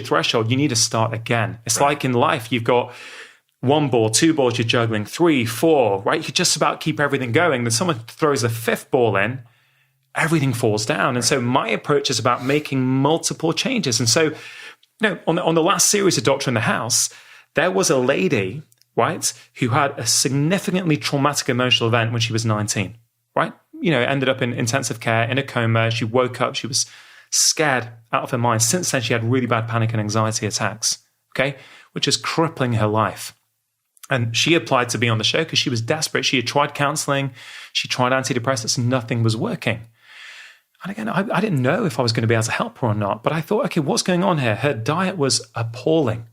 Speaker 1: threshold, you need to start again. It's right. Like in life, you've got 1 ball, 2 balls, you're juggling 3, 4, right? You could just about keep everything going. Then someone throws a 5th ball in, everything falls down. And so my approach is about making multiple changes. And so, on the last series of Doctor in the House, there was a lady, right, who had a significantly traumatic emotional event when she was 19, right? Ended up in intensive care, in a coma. She woke up, she was scared out of her mind. Since then, she had really bad panic and anxiety attacks, okay, which is crippling her life. And she applied to be on the show because she was desperate. She had tried counseling, she tried antidepressants, nothing was working. And again, I didn't know if I was going to be able to help her or not, but I thought, okay, what's going on here? Her diet was appalling.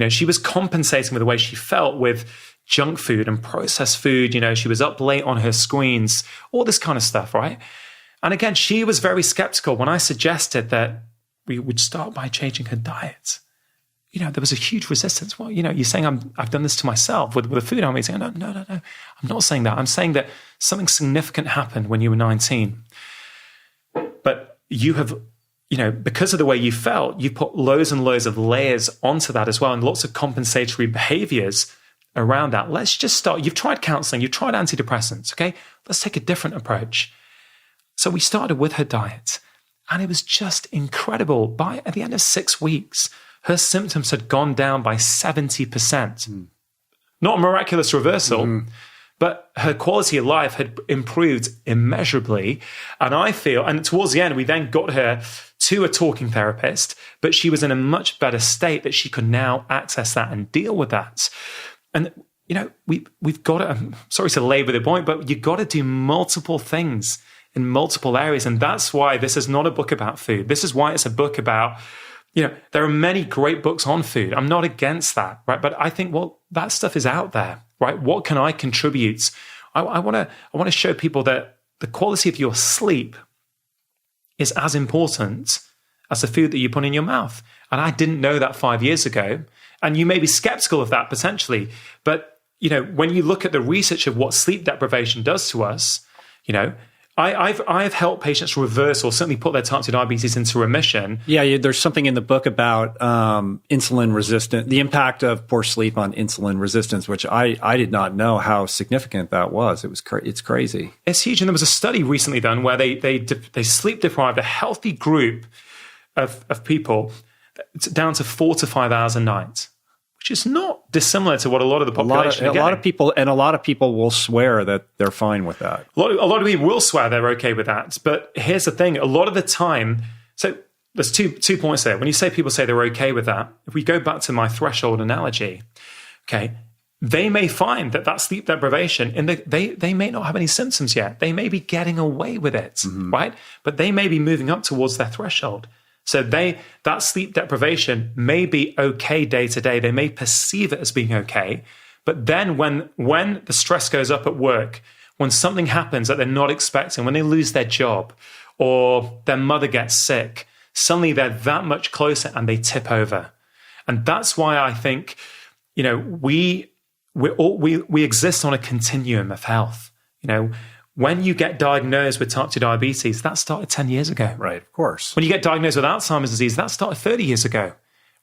Speaker 1: She was compensating with the way she felt with junk food and processed food. She was up late on her screens, all this kind of stuff, right? And again, she was very skeptical when I suggested that we would start by changing her diet. There was a huge resistance. Well, you're saying I've done this to myself with the food I'm eating. No. I'm not saying that. I'm saying that something significant happened when you were 19. But you have, because of the way you felt, you put loads and loads of layers onto that as well, and lots of compensatory behaviors around that. Let's just start. You've tried counseling, you've tried antidepressants, okay? Let's take a different approach. So we started with her diet, and it was just incredible. At the end of 6 weeks, her symptoms had gone down by 70%. Not a miraculous reversal, but her quality of life had improved immeasurably. And I feel, and towards the end, we then got her to a talking therapist, but she was in a much better state that she could now access that and deal with that. And, we've got to, I'm sorry to labor the point, but you've got to do multiple things in multiple areas. And that's why this is not a book about food. This is why it's a book about, there are many great books on food. I'm not against that, right? But I think, that stuff is out there, right? What can I contribute? I want to show people that the quality of your sleep is as important as the food that you put in your mouth. And I didn't know that 5 years ago. And you may be skeptical of that potentially. But, when you look at the research of what sleep deprivation does to us, I've helped patients reverse or certainly put their type 2 diabetes into remission.
Speaker 2: Yeah, there's something in the book about insulin resistance, the impact of poor sleep on insulin resistance, which I did not know how significant that was. It's crazy.
Speaker 1: It's huge. And there was a study recently done where they sleep deprived a healthy group of people down to 4 to 5 hours a night, which is not dissimilar to what a lot of the population
Speaker 2: a lot of people will swear that they're fine with that.
Speaker 1: A lot of people will swear they're okay with that. But here's the thing: a lot of the time, so there's two points there. When you say people say they're okay with that, if we go back to my threshold analogy, okay, they may find that sleep deprivation, and they may not have any symptoms yet. They may be getting away with it, right? But they may be moving up towards their threshold. So that sleep deprivation may be okay day to day. They may perceive it as being okay. But then when the stress goes up at work, when something happens that they're not expecting, when they lose their job or their mother gets sick, suddenly they're that much closer and they tip over. And that's why I think, we exist on a continuum of health. When you get diagnosed with type 2 diabetes, that started 10 years ago.
Speaker 2: Right, of course.
Speaker 1: When you get diagnosed with Alzheimer's disease, that started 30 years ago,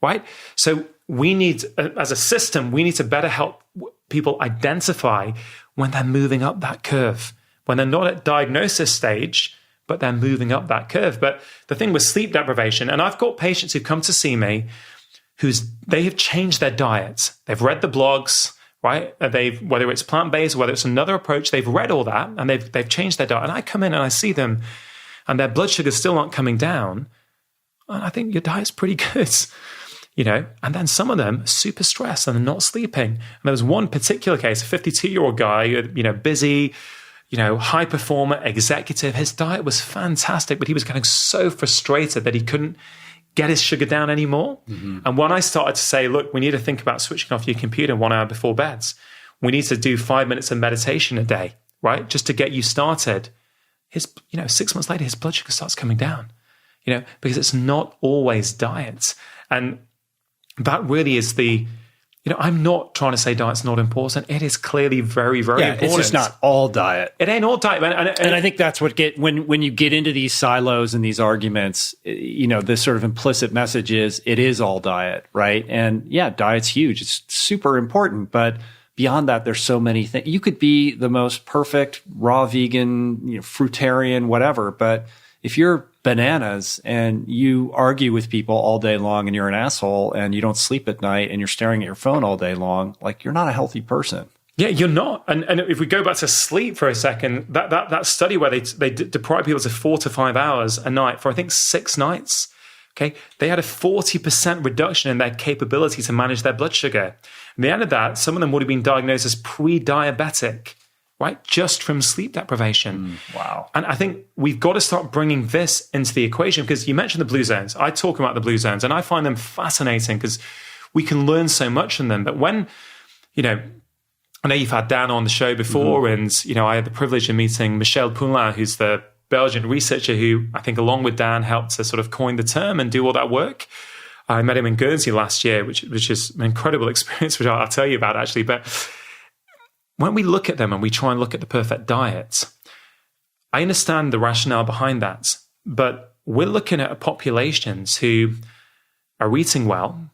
Speaker 1: right? So we need, as a system, we need to better help people identify when they're moving up that curve, when they're not at diagnosis stage, but they're moving up that curve. But the thing with sleep deprivation, and I've got patients who come to see me they have changed their diets. They've read the blogs, right? Whether it's plant-based, whether it's another approach, they've read all that and they've changed their diet. And I come in and I see them and their blood sugars still aren't coming down. And I think your diet's pretty good, And then some of them are super stressed and they're not sleeping. And there was one particular case, a 52-year-old guy, busy, high performer, executive. His diet was fantastic, but he was getting so frustrated that he couldn't get his sugar down anymore. And when I started to say, look, we need to think about switching off your computer 1 hour before beds. We need to do 5 minutes of meditation a day, right? Just to get you started. 6 months later, his blood sugar starts coming down, because it's not always diet. And that really is the I'm not trying to say diet's not important. It is clearly very, very important.
Speaker 2: It's just not all diet.
Speaker 1: It ain't all diet.
Speaker 2: And I think that's what when you get into these silos and these arguments, this sort of implicit message is it is all diet, right? And yeah, diet's huge. It's super important. But beyond that, there's so many things. You could be the most perfect raw vegan, fruitarian, whatever. But if you're bananas and you argue with people all day long and you're an asshole and you don't sleep at night and you're staring at your phone all day long, like you're not a healthy person.
Speaker 1: Yeah, you're not. And if we go back to sleep for a second, that study where they deprive people of 4 to 5 hours a night for I think 6 nights, okay, they had a 40% reduction in their capability to manage their blood sugar. And the end of that, some of them would have been diagnosed as pre-diabetic, right? Just from sleep deprivation.
Speaker 2: Wow.
Speaker 1: And I think we've got to start bringing this into the equation because you mentioned the blue zones. I talk about the blue zones and I find them fascinating because we can learn so much from them. But when, I know you've had Dan on the show before and, I had the privilege of meeting Michel Poulain, who's the Belgian researcher who I think along with Dan helped to sort of coin the term and do all that work. I met him in Guernsey last year, which is an incredible experience, which I'll tell you about actually. But when we look at them and we try and look at the perfect diet, I understand the rationale behind that, but we're looking at populations who are eating well.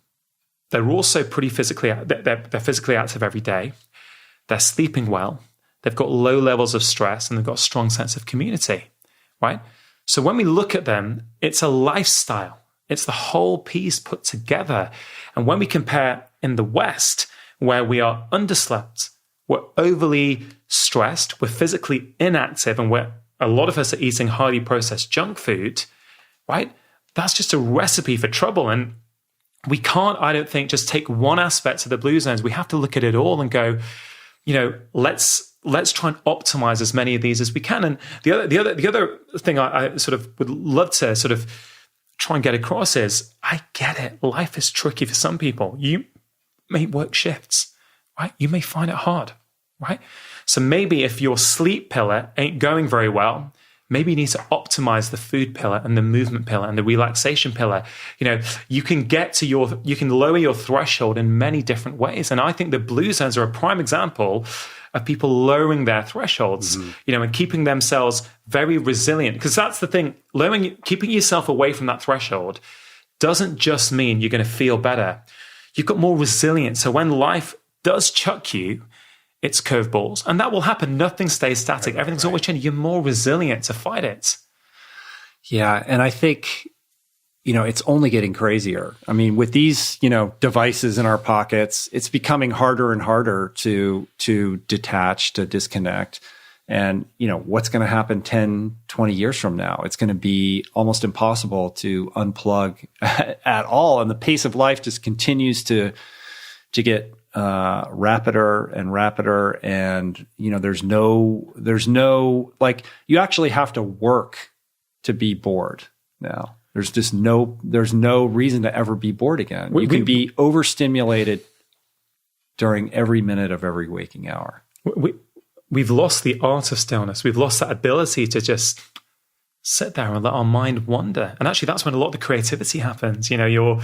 Speaker 1: They're also pretty they're physically active every day. They're sleeping well. They've got low levels of stress and they've got a strong sense of community, right? So when we look at them, it's a lifestyle. It's the whole piece put together. And when we compare in the West, where we are underslept, we're overly stressed, we're physically inactive, and a lot of us are eating highly processed junk food, right? That's just a recipe for trouble. And we can't, I don't think, just take one aspect of the blue zones. We have to look at it all and go, let's try and optimize as many of these as we can. And the other thing I sort of would love to sort of try and get across is, I get it. Life is tricky for some people. You may work shifts, right? You may find it hard, right? So maybe if your sleep pillar ain't going very well, maybe you need to optimize the food pillar and the movement pillar and the relaxation pillar. You can you can lower your threshold in many different ways. And I think the blue zones are a prime example of people lowering their thresholds, and keeping themselves very resilient. Because that's the thing, keeping yourself away from that threshold doesn't just mean you're going to feel better. You've got more resilience. So when life does chuck you, it's curveballs, and that will happen. Nothing stays static. Everything's always changing. You're more resilient to fight it.
Speaker 2: Yeah, and I think, it's only getting crazier. I mean, with these, devices in our pockets, it's becoming harder and harder to detach, to disconnect. And, what's going to happen 10, 20 years from now? It's going to be almost impossible to unplug at all. And the pace of life just continues to get rapider and rapider. And, there's no, like, you actually have to work to be bored now. There's no reason to ever be bored again. You can be overstimulated during every minute of every waking hour.
Speaker 1: We've lost the art of stillness. We've lost that ability to just sit there and let our mind wander. And actually, that's when a lot of the creativity happens. Your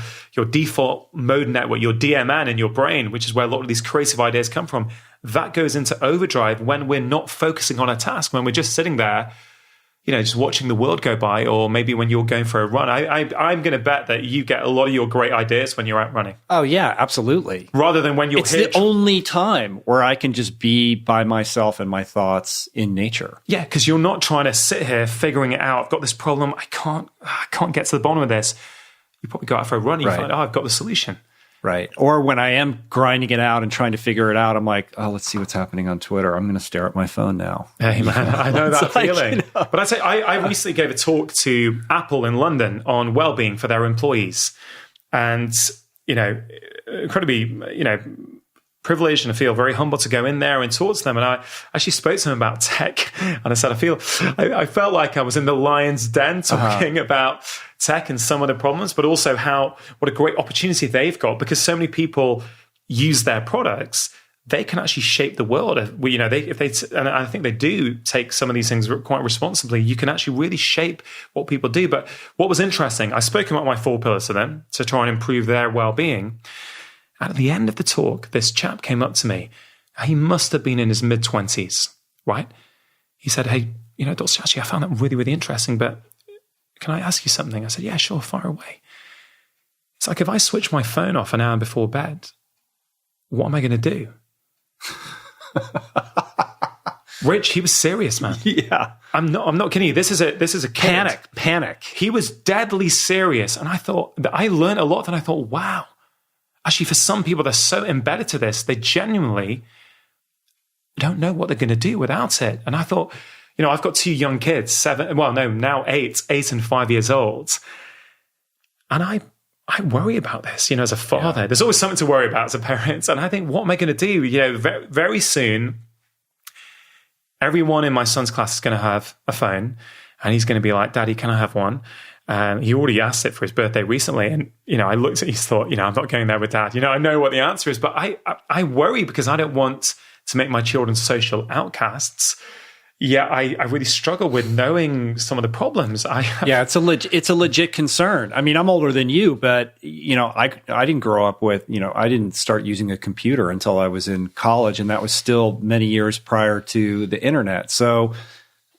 Speaker 1: default mode network, your DMN in your brain, which is where a lot of these creative ideas come from, that goes into overdrive when we're not focusing on a task, when we're just sitting there, just watching the world go by, or maybe when you're going for a run. I'm going to bet that you get a lot of your great ideas when you're out running.
Speaker 2: Oh, yeah, absolutely.
Speaker 1: Rather than when you're here.
Speaker 2: It's the only time where I can just be by myself and my thoughts in nature.
Speaker 1: Yeah, because you're not trying to sit here figuring it out. I've got this problem. I can't get to the bottom of this. You probably go out for a run and you find, I've got the solution.
Speaker 2: Right. Or when I am grinding it out and trying to figure it out, I'm like, let's see what's happening on Twitter. I'm going to stare at my phone now.
Speaker 1: Hey, man, I know that feeling. But I'd say I recently gave a talk to Apple in London on well-being for their employees. And, incredibly, privileged, and I feel very humble to go in there and talk to them. And I actually spoke to them about tech. And I said, I felt like I was in the lion's den talking about tech and some of the problems, but also what a great opportunity they've got, because so many people use their products. They can actually shape the world. And I think they do take some of these things quite responsibly. You can actually really shape what people do. But what was interesting, I spoke about my 4 pillars to them to try and improve their well-being. At the end of the talk, this chap came up to me. He must have been in his mid-20s, right? He said, hey, Dr. Chatterjee, I found that really, really interesting, but can I ask you something? I said, yeah, sure, fire away. It's like, if I switch my phone off an hour before bed, what am I going to do? Rich, he was serious, man.
Speaker 2: Yeah.
Speaker 1: I'm not kidding you. This is a kid.
Speaker 2: Panic.
Speaker 1: He was deadly serious. And I learned a lot, and I thought, wow. Actually, for some people, they're so embedded to this, they genuinely don't know what they're going to do without it. And I thought, I've got 2 young kids, now 8 and 5 years old. And I worry about this, as a father. Yeah. There's always something to worry about as a parent. And I think, what am I going to do? Very, very soon, everyone in my son's class is going to have a phone, and he's going to be like, Daddy, can I have one? He already asked it for his birthday recently. And, I looked at his thought, I'm not going there with Dad. I know what the answer is, but I worry because I don't want to make my children social outcasts. Yeah, I really struggle with knowing some of the problems I have.
Speaker 2: Yeah, it's a legit concern. I mean, I'm older than you, but I didn't grow up with, I didn't start using a computer until I was in college, and that was still many years prior to the internet. So,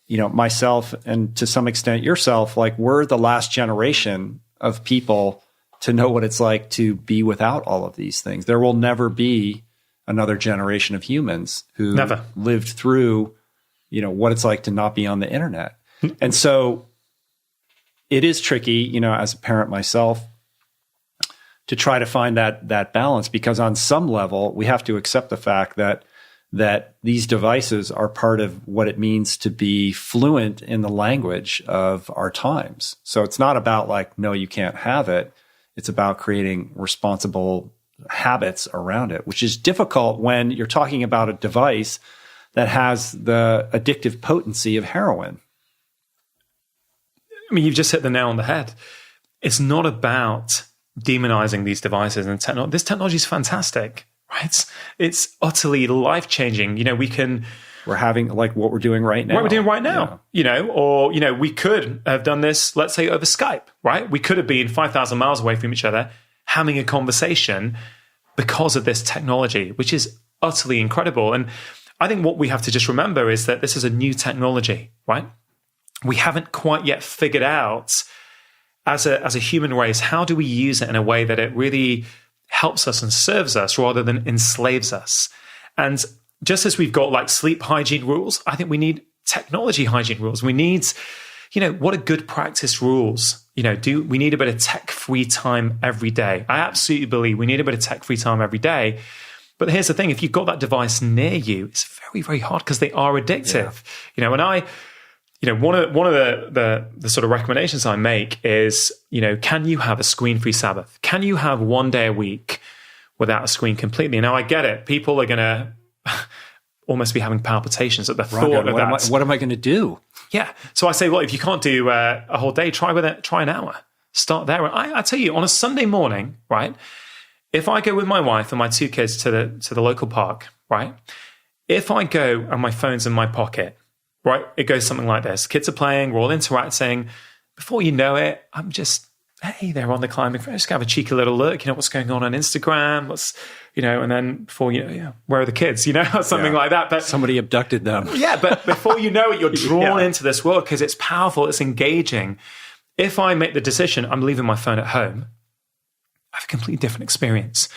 Speaker 2: myself, and to some extent yourself, like, we're the last generation of people to know what it's like to be without all of these things. There will never be another generation of humans who lived through what it's like to not be on the internet. And so it is tricky, as a parent myself, to try to find that balance, because on some level we have to accept the fact that these devices are part of what it means to be fluent in the language of our times. So it's not about like, no, you can't have it. It's about creating responsible habits around it, which is difficult when you're talking about a device that has the addictive potency of heroin.
Speaker 1: I mean, you've just hit the nail on the head. It's not about demonizing these devices and technology. This technology is fantastic, right? It's utterly life-changing.
Speaker 2: We're having like what we're doing right now.
Speaker 1: What we're doing right now, or we could have done this, let's say, over Skype, right? We could have been 5,000 miles away from each other having a conversation because of this technology, which is utterly incredible. And I think what we have to just remember is that this is a new technology, right? We haven't quite yet figured out as a human race, how do we use it in a way that it really helps us and serves us rather than enslaves us? And just as we've got like sleep hygiene rules, I think we need technology hygiene rules. We need, what are good practice rules? Do we need a bit of tech-free time every day? I absolutely believe we need a bit of tech-free time every day. But here's the thing, if you've got that device near you, it's very, very hard because they are addictive. Yeah. And one of the sort of recommendations I make is, can you have a screen-free Sabbath? Can you have one day a week without a screen completely? Now, I get it. People are going to almost be having palpitations at the thought of that.
Speaker 2: What am I going to do?
Speaker 1: Yeah. So I say, well, if you can't do a whole day, try an hour. Start there. I tell you, on a Sunday morning, right? If I go with my wife and my 2 kids to the local park, right? If I go and my phone's in my pocket, right? It goes something like this. Kids are playing, we're all interacting. Before you know it, I'm just, hey, they're on the climbing. Just have a cheeky little look, what's going on Instagram, and then before where are the kids, something like that. But
Speaker 2: somebody abducted them.
Speaker 1: Yeah, but before you know it, you're drawn into this world because it's powerful, it's engaging. If I make the decision, I'm leaving my phone at home, I have a completely different experience.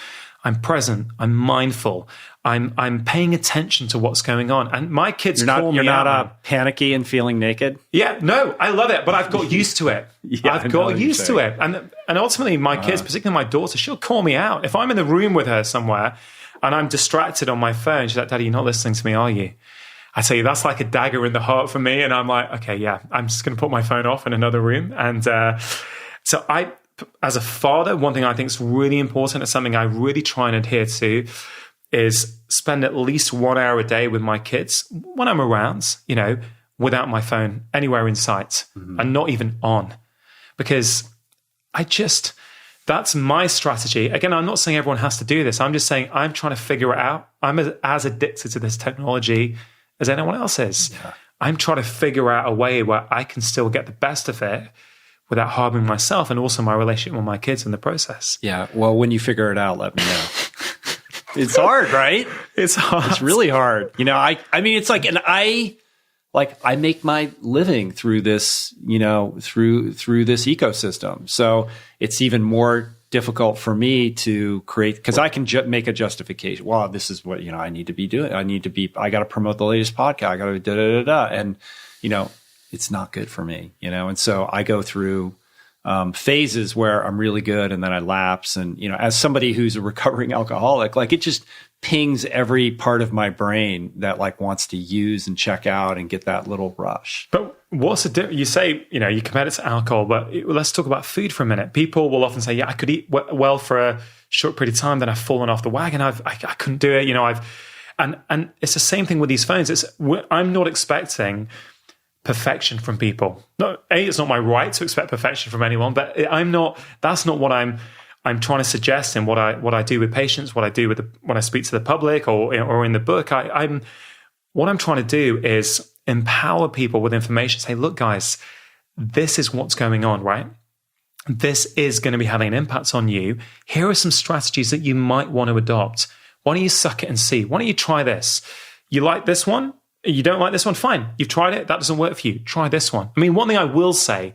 Speaker 1: I'm present. I'm mindful. I'm paying attention to what's going on. And my kids call me out.
Speaker 2: You're not panicky and feeling naked?
Speaker 1: Yeah, no, I love it, but I've got used to it. I've got used to it. And ultimately, my kids, particularly my daughter, she'll call me out. If I'm in the room with her somewhere and I'm distracted on my phone, she's like, Daddy, you're not listening to me, are you? I tell you, that's like a dagger in the heart for me. And I'm like, okay, yeah, I'm just going to put my phone off in another room. And so as a father, one thing I think is really important, it's something I really try and adhere to, is spend at least 1 hour a day with my kids when I'm around, without my phone anywhere in sight and not even on. Because that's my strategy. Again, I'm not saying everyone has to do this. I'm just saying I'm trying to figure it out. I'm as addicted to this technology as anyone else is. Yeah. I'm trying to figure out a way where I can still get the best of it without harming myself and also my relationship with my kids in the process.
Speaker 2: Yeah. Well, when you figure it out, let me know. It's hard, right?
Speaker 1: It's hard.
Speaker 2: It's really hard. You know, I mean, it's like, and I make my living through this, you know, through this ecosystem. So it's even more difficult for me to create, because I can make a justification. Well, this is what, you know, I need to be doing. I got to promote the latest podcast. I got to da-da-da-da. And, you know, it's not good for me, you know? And so I go through phases where I'm really good and then I lapse. And, you know, as somebody who's a recovering alcoholic, like it just pings every part of my brain that like wants to use and check out and get that little rush.
Speaker 1: But what's the difference? You say, you know, you compare it to alcohol, but let's talk about food for a minute. People will often say, yeah, I could eat well for a short period of time, then I've fallen off the wagon. I couldn't do it. You know, and it's the same thing with these phones. I'm not expecting perfection from people. No, it's not my right to expect perfection from anyone, but that's not what I'm trying to suggest in what I do with patients, what I do when I speak to the public or in the book. What I'm trying to do is empower people with information. Say, look, guys, this is what's going on, right? This is going to be having an impact on you. Here are some strategies that you might want to adopt. Why don't you suck it and see? Why don't you try this? You like this one? You don't like this one? Fine. You've tried it. That doesn't work for you. Try this one. I mean, one thing I will say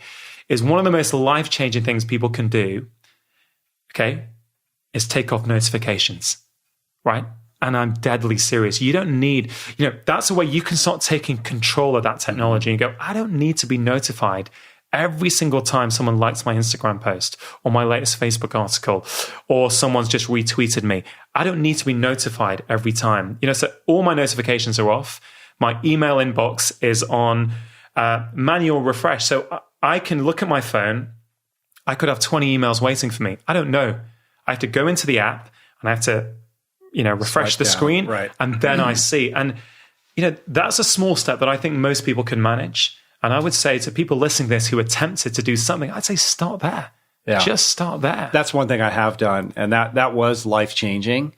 Speaker 1: is one of the most life-changing things people can do, okay, is take off notifications, right? And I'm deadly serious. You don't need, you know, that's the way you can start taking control of that technology and go, I don't need to be notified every single time someone likes my Instagram post or my latest Facebook article or someone's just retweeted me. I don't need to be notified every time. You know, so all my notifications are off. My email inbox is on manual refresh. So I can look at my phone. I could have 20 emails waiting for me. I don't know. I have to go into the app and I have to, you know, refresh the screen, right? And then I see. And, you know, that's a small step that I think most people can manage. And I would say to people listening to this who are tempted to do something, I'd say start there. Yeah. Just start there.
Speaker 2: That's one thing I have done. And that was life-changing.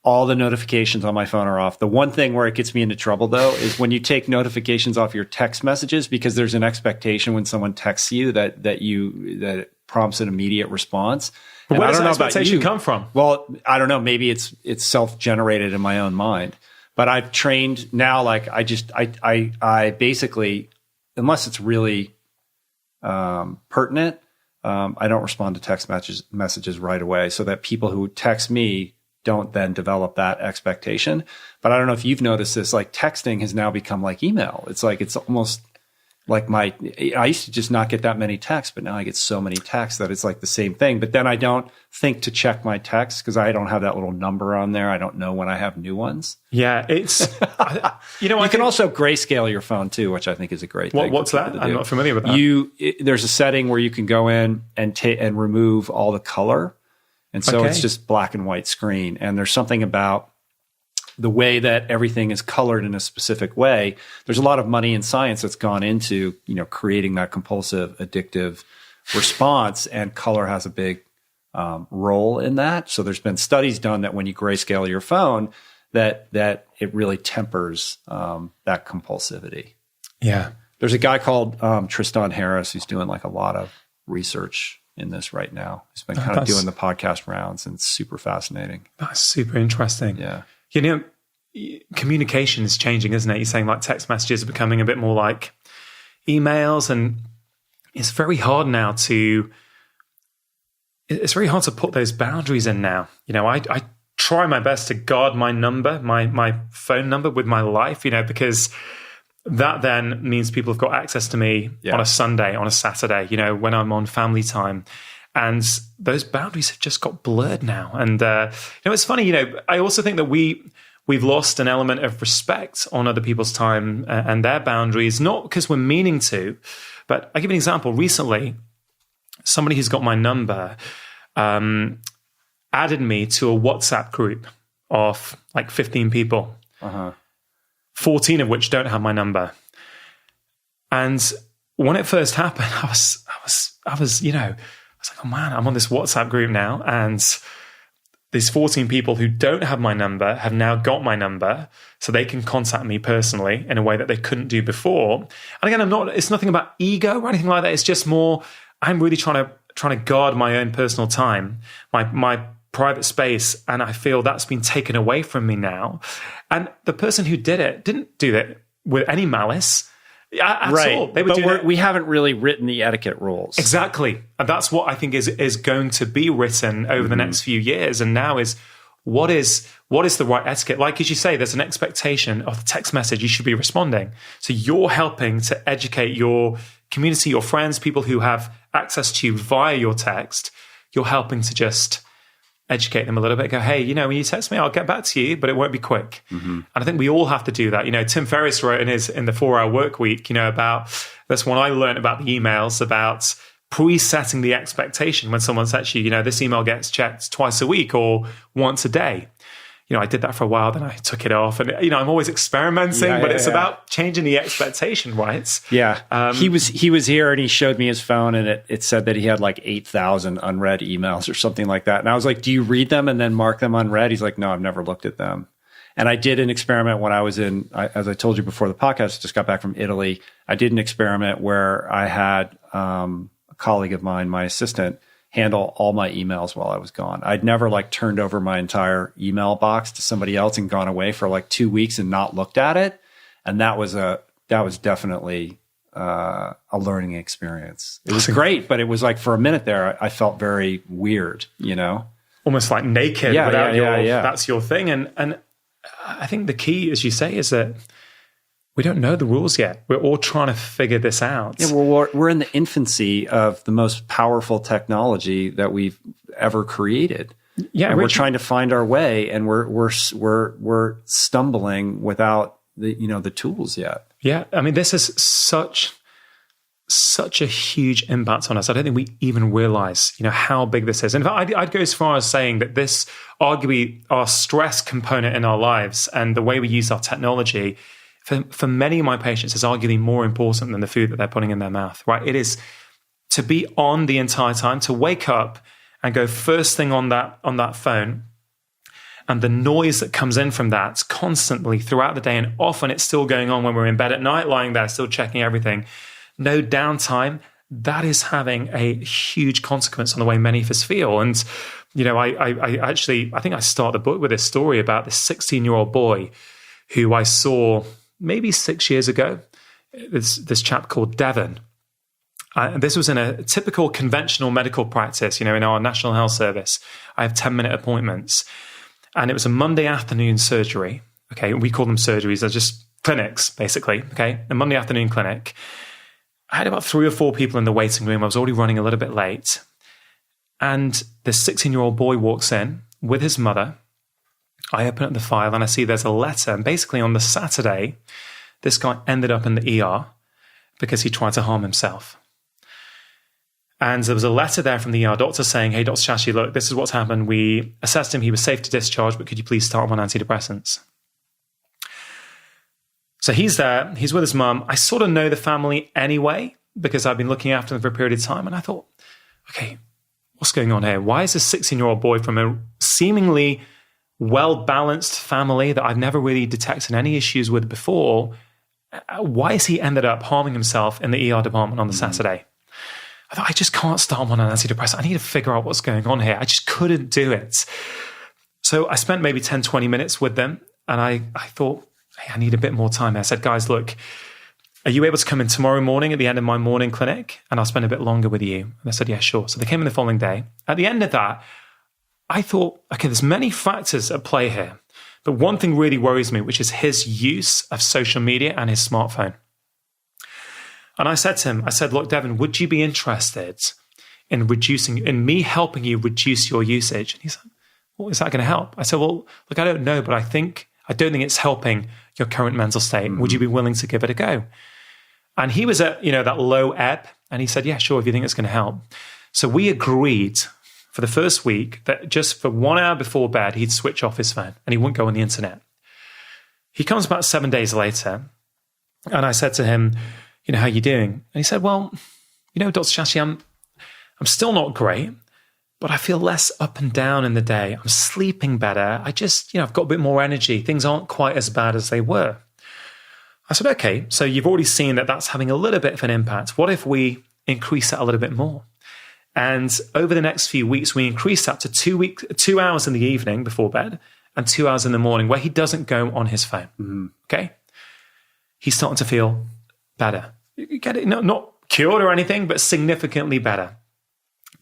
Speaker 2: All the notifications on my phone are off. The one thing where it gets me into trouble, though, is when you take notifications off your text messages, because there's an expectation when someone texts you that it prompts an immediate response.
Speaker 1: But where does that expectation come from?
Speaker 2: Well, I don't know. Maybe it's self-generated in my own mind. But I've trained now, like I basically, unless it's really pertinent, I don't respond to text messages right away, so that people who text me don't then develop that expectation. But I don't know if you've noticed this, like texting has now become like email. It's like, it's almost like I used to just not get that many texts, but now I get so many texts that it's like the same thing. But then I don't think to check my texts because I don't have that little number on there. I don't know when I have new ones.
Speaker 1: Yeah, it's,
Speaker 2: you know, you can also grayscale your phone too, which I think is a great thing.
Speaker 1: What's that? I'm not familiar with that.
Speaker 2: There's a setting where you can go in and remove all the color. And so it's just black and white screen. And there's something about the way that everything is colored in a specific way. There's a lot of money and science that's gone into, you know, creating that compulsive, addictive response, and color has a big role in that. So there's been studies done that when you grayscale your phone, that it really tempers that compulsivity.
Speaker 1: Yeah.
Speaker 2: There's a guy called Tristan Harris who's doing like a lot of research in this right now. He's been kind of doing the podcast rounds, and it's super fascinating.
Speaker 1: That's super interesting.
Speaker 2: Yeah.
Speaker 1: You know, communication is changing, isn't it? You're saying like text messages are becoming a bit more like emails, and it's very hard now it's very hard to put those boundaries in now. You know, I try my best to guard my number, my phone number with my life, you know, because that then means people have got access to me on a Sunday, on a Saturday, you know, when I'm on family time. And those boundaries have just got blurred now. And, you know, it's funny, you know, I also think that we've lost an element of respect on other people's time and their boundaries, not because we're meaning to, but I'll give you an example. Recently, somebody who's got my number added me to a WhatsApp group of like 15 people. 14 of which don't have my number. And when it first happened, I was, you know, I was like, oh man, I'm on this WhatsApp group now, and these 14 people who don't have my number have now got my number, so they can contact me personally in a way that they couldn't do before. And again, it's nothing about ego or anything like that. It's just more, I'm really trying to guard my own personal time, my private space, and I feel that's been taken away from me now. And the person who did it didn't do it with any malice at all. They were
Speaker 2: we haven't really written the etiquette rules.
Speaker 1: Exactly. And that's what I think is going to be written over the next few years. And now is what is the right etiquette? Like, as you say, there's an expectation of the text message. You should be responding. So you're helping to educate your community, your friends, people who have access to you via your text. You're helping to just educate them a little bit. Go, hey, when you text me, I'll get back to you, but it won't be quick. And I think we all have to do that. Tim Ferriss wrote in the 4-Hour Work Week, about that's when I learned about the emails, about pre-setting the expectation when someone says to you, this email gets checked twice a week or once a day. I did that for a while, then I took it off. And, I'm always experimenting, but it's about changing the expectation, right?
Speaker 2: Yeah. He was here and he showed me his phone, and it said that he had like 8,000 unread emails or something like that. And I was like, do you read them and then mark them unread? He's like, no, I've never looked at them. And I did an experiment when I was as I told you before the podcast, just got back from Italy. I did an experiment where I had a colleague of mine, my assistant, handle all my emails while I was gone. I'd never turned over my entire email box to somebody else and gone away for 2 weeks and not looked at it. And that was definitely a learning experience. It was great, but it was for a minute there, I felt very weird,
Speaker 1: Almost like naked.
Speaker 2: Yeah.
Speaker 1: That's your thing. And I think the key, as you say, is that we don't know the rules yet. We're all trying to figure this out.
Speaker 2: Yeah, we're in the infancy of the most powerful technology that we've ever created. Yeah, and we're trying to find our way, and we're stumbling without the tools yet.
Speaker 1: Yeah, I mean, this is such a huge impact on us. I don't think we even realize, how big this is. In fact, I'd go as far as saying that this, arguably, our stress component in our lives and the way we use our technology, for many of my patients, is arguably more important than the food that they're putting in their mouth, right? It is to be on the entire time, to wake up and go first thing on that phone, and the noise that comes in from that constantly throughout the day, and often it's still going on when we're in bed at night, lying there, still checking everything. No downtime. That is having a huge consequence on the way many of us feel. And, I think I start the book with this story about this 16-year-old boy who I saw maybe 6 years ago. This chap called Devon. This was in a typical conventional medical practice, in our National Health Service. I have 10-minute appointments. And it was a Monday afternoon surgery. Okay, we call them surgeries. They're just clinics, basically. Okay, a Monday afternoon clinic. I had about 3 or 4 people in the waiting room. I was already running a little bit late. And this 16-year-old boy walks in with his mother. I open up the file and I see there's a letter. And basically on the Saturday, this guy ended up in the ER because he tried to harm himself. And there was a letter there from the ER doctor saying, hey, Dr. Chatterjee, look, this is what's happened. We assessed him. He was safe to discharge, but could you please start him on antidepressants? So he's there. He's with his mum. I sort of know the family anyway because I've been looking after them for a period of time. And I thought, okay, what's going on here? Why is this 16-year-old boy from a seemingly well-balanced family that I've never really detected any issues with before, why has he ended up harming himself in the ER department on the Saturday? I thought, I just can't start him on an antidepressant. I need to figure out what's going on here. I just couldn't do it. So I spent maybe 10, 20 minutes with them. And I thought, hey, I need a bit more time. I said, guys, look, are you able to come in tomorrow morning at the end of my morning clinic? And I'll spend a bit longer with you. And they said, yeah, sure. So they came in the following day. At the end of that, I thought, okay, there's many factors at play here. But one thing really worries me, which is his use of social media and his smartphone. And I said to him, look, Devon, would you be interested in me helping you reduce your usage? And he said, well, is that going to help? I said, well, look, I don't know, but I don't think it's helping your current mental state. Would you be willing to give it a go? And he was at, that low ebb. And he said, yeah, sure, if you think it's going to help. So we agreed for the first week that just for 1 hour before bed, he'd switch off his phone and he wouldn't go on the internet. He comes about 7 days later. And I said to him, how are you doing? And he said, well, Dr. Chatterjee, I'm still not great, but I feel less up and down in the day. I'm sleeping better. I just, I've got a bit more energy. Things aren't quite as bad as they were. I said, okay, so you've already seen that that's having a little bit of an impact. What if we increase that a little bit more? And over the next few weeks, we increased that to 2 hours in the evening before bed and 2 hours in the morning where he doesn't go on his phone.
Speaker 2: Mm-hmm.
Speaker 1: Okay. He's starting to feel better. You get it? Not cured or anything, but significantly better.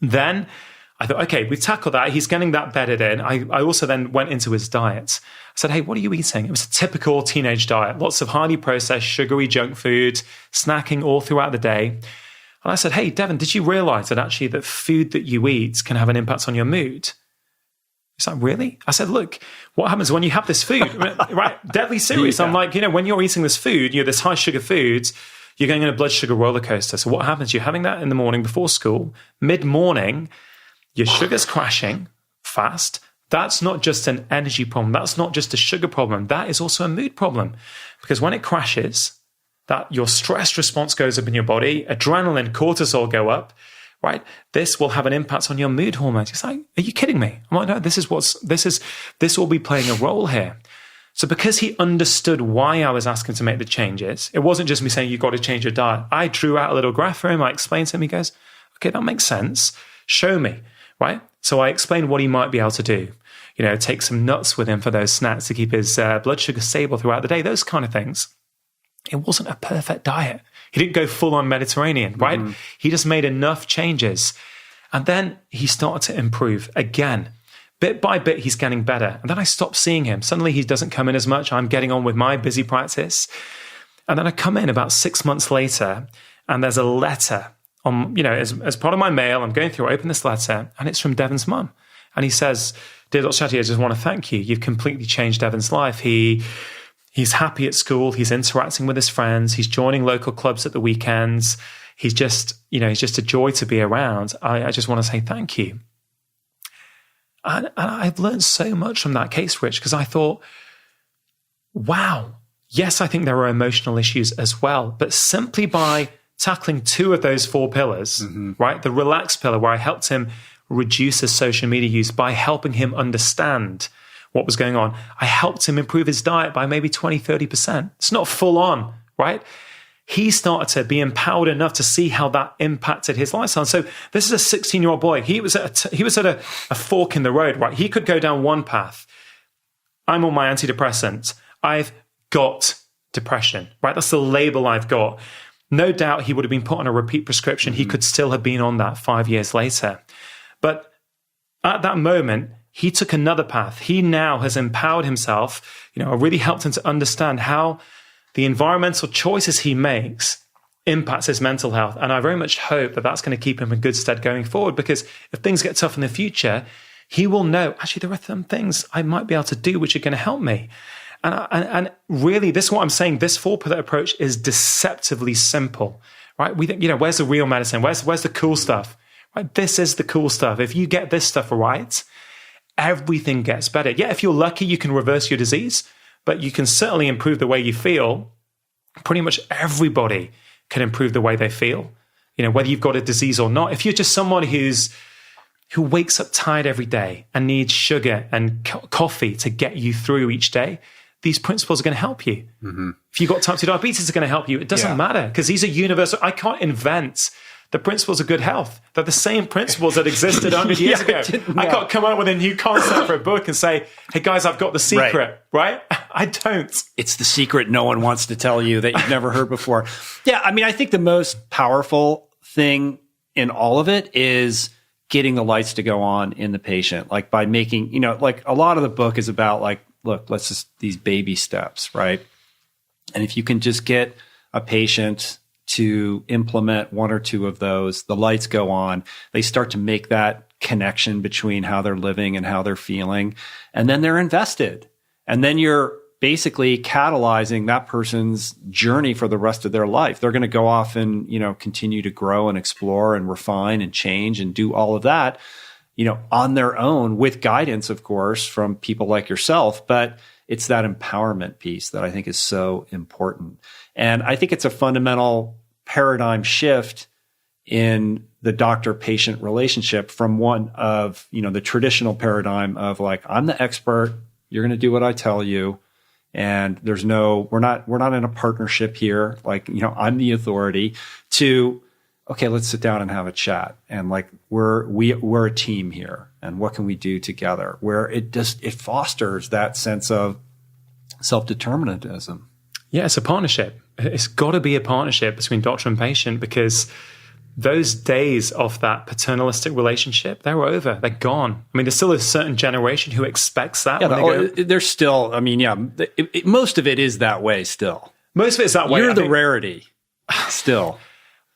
Speaker 1: Then I thought, okay, we've tackled that. He's getting that bedded in. I also then went into his diet. I said, hey, what are you eating? It was a typical teenage diet. Lots of highly processed, sugary junk food, snacking all throughout the day. And I said, hey, Devin, did you realize that actually that food that you eat can have an impact on your mood? He's like, really? I said, look, what happens when you have this food? Right, deadly serious. Yeah. I'm like, when you're eating this food, this high sugar foods, you're going on a blood sugar roller coaster. So what happens? You're having that in the morning before school. Mid-morning, your sugar's crashing fast. That's not just an energy problem. That's not just a sugar problem. That is also a mood problem. Because when it crashes, that your stress response goes up in your body, adrenaline, cortisol go up, right? This will have an impact on your mood hormones. It's like, are you kidding me? I'm like, no, this will be playing a role here. So because he understood why I was asking to make the changes, it wasn't just me saying, you've got to change your diet. I drew out a little graph for him. I explained to him. He goes, okay, that makes sense. Show me, right? So I explained what he might be able to do. Take some nuts with him for those snacks to keep his blood sugar stable throughout the day, those kind of things. It wasn't a perfect diet. He didn't go full on Mediterranean, right? Mm-hmm. He just made enough changes. And then he started to improve again. Bit by bit, he's getting better. And then I stopped seeing him. Suddenly he doesn't come in as much. I'm getting on with my busy practice. And then I come in about 6 months later, and there's a letter on, as part of my mail. I'm going through, I open this letter, and it's from Devin's mum. And he says, dear Dr. Chatterjee, I just want to thank you. You've completely changed Devin's life. He's happy at school. He's interacting with his friends. He's joining local clubs at the weekends. He's just a joy to be around. I just want to say thank you. And I've learned so much from that case, Rich, because I thought, wow, yes, I think there are emotional issues as well. But simply by tackling 2 of those 4 pillars, mm-hmm. right? The relaxed pillar, where I helped him reduce his social media use by helping him understand what was going on. I helped him improve his diet by maybe 20, 30%. It's not full on, right? He started to be empowered enough to see how that impacted his lifestyle. So this is a 16-year-old boy. He was at a fork in the road, right? He could go down one path. I'm on my antidepressants. I've got depression, right? That's the label I've got. No doubt he would have been put on a repeat prescription. Mm-hmm. He could still have been on that 5 years later. But at that moment, he took another path. He now has empowered himself. I really helped him to understand how the environmental choices he makes impacts his mental health. And I very much hope that that's going to keep him in good stead going forward, because if things get tough in the future, he will know, actually, there are some things I might be able to do which are going to help me. And really, this is what I'm saying. This 4-pillar approach is deceptively simple, right? We think, where's the real medicine? Where's the cool stuff? Right? This is the cool stuff. If you get this stuff right, everything gets better. Yeah, if you're lucky, you can reverse your disease, but you can certainly improve the way you feel. Pretty much everybody can improve the way they feel, whether you've got a disease or not. If you're just someone who wakes up tired every day and needs sugar and coffee to get you through each day, these principles are going to help you. Mm-hmm. If you've got type 2 diabetes, it's going to help you. It doesn't matter, because these are universal. I can't invent the principles of good health. They're the same principles that existed 100 years ago. I can't come up with a new concept for a book and say, hey guys, I've got the secret, right? I don't.
Speaker 2: It's the secret no one wants to tell you that you've never heard before. Yeah, I think the most powerful thing in all of it is getting the lights to go on in the patient, like by making, a lot of the book is about look, let's just these baby steps, right? And if you can just get a patient to implement 1 or 2 of those, the lights go on. They start to make that connection between how they're living and how they're feeling. And then they're invested. And then you're basically catalyzing that person's journey for the rest of their life. They're going to go off and, continue to grow and explore and refine and change and do all of that, on their own, with guidance, of course, from people like yourself. But it's that empowerment piece that I think is so important. And I think it's a fundamental paradigm shift in the doctor-patient relationship from one of, the traditional paradigm of I'm the expert, you're going to do what I tell you. And we're not in a partnership here. I'm the authority, to, okay, let's sit down and have a chat. And like, we're a team here. And what can we do together? Where it fosters that sense of self-determinism.
Speaker 1: Yeah, it's a partnership. It's got to be a partnership between doctor and patient, because those days of that paternalistic relationship, they're over. They're gone. I mean, there's still a certain generation who expects that.
Speaker 2: Yeah, there's still, I mean, yeah, most of it is that way still.
Speaker 1: Most of it's that way.
Speaker 2: You're the rarity still.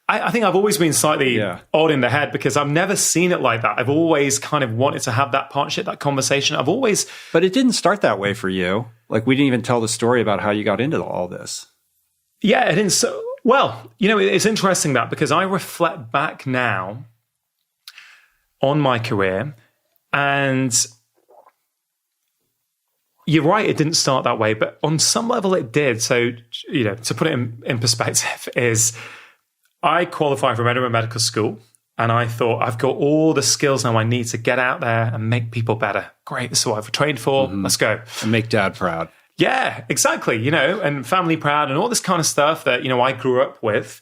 Speaker 1: I think I've always been slightly odd in the head, because I've never seen it like that. I've always kind of wanted to have that partnership, that conversation.
Speaker 2: But it didn't start that way for you. Like, we didn't even tell the story about how you got into all this.
Speaker 1: Yeah, it didn't. Well, it's interesting that, because I reflect back now on my career, and you're right, it didn't start that way, but on some level it did. So, to put it in perspective, is I qualified for medical school, and I thought, I've got all the skills now I need to get out there and make people better. Great, this is what I've trained for. Let's go.
Speaker 2: And make dad proud.
Speaker 1: Yeah, exactly. And family proud and all this kind of stuff that, I grew up with.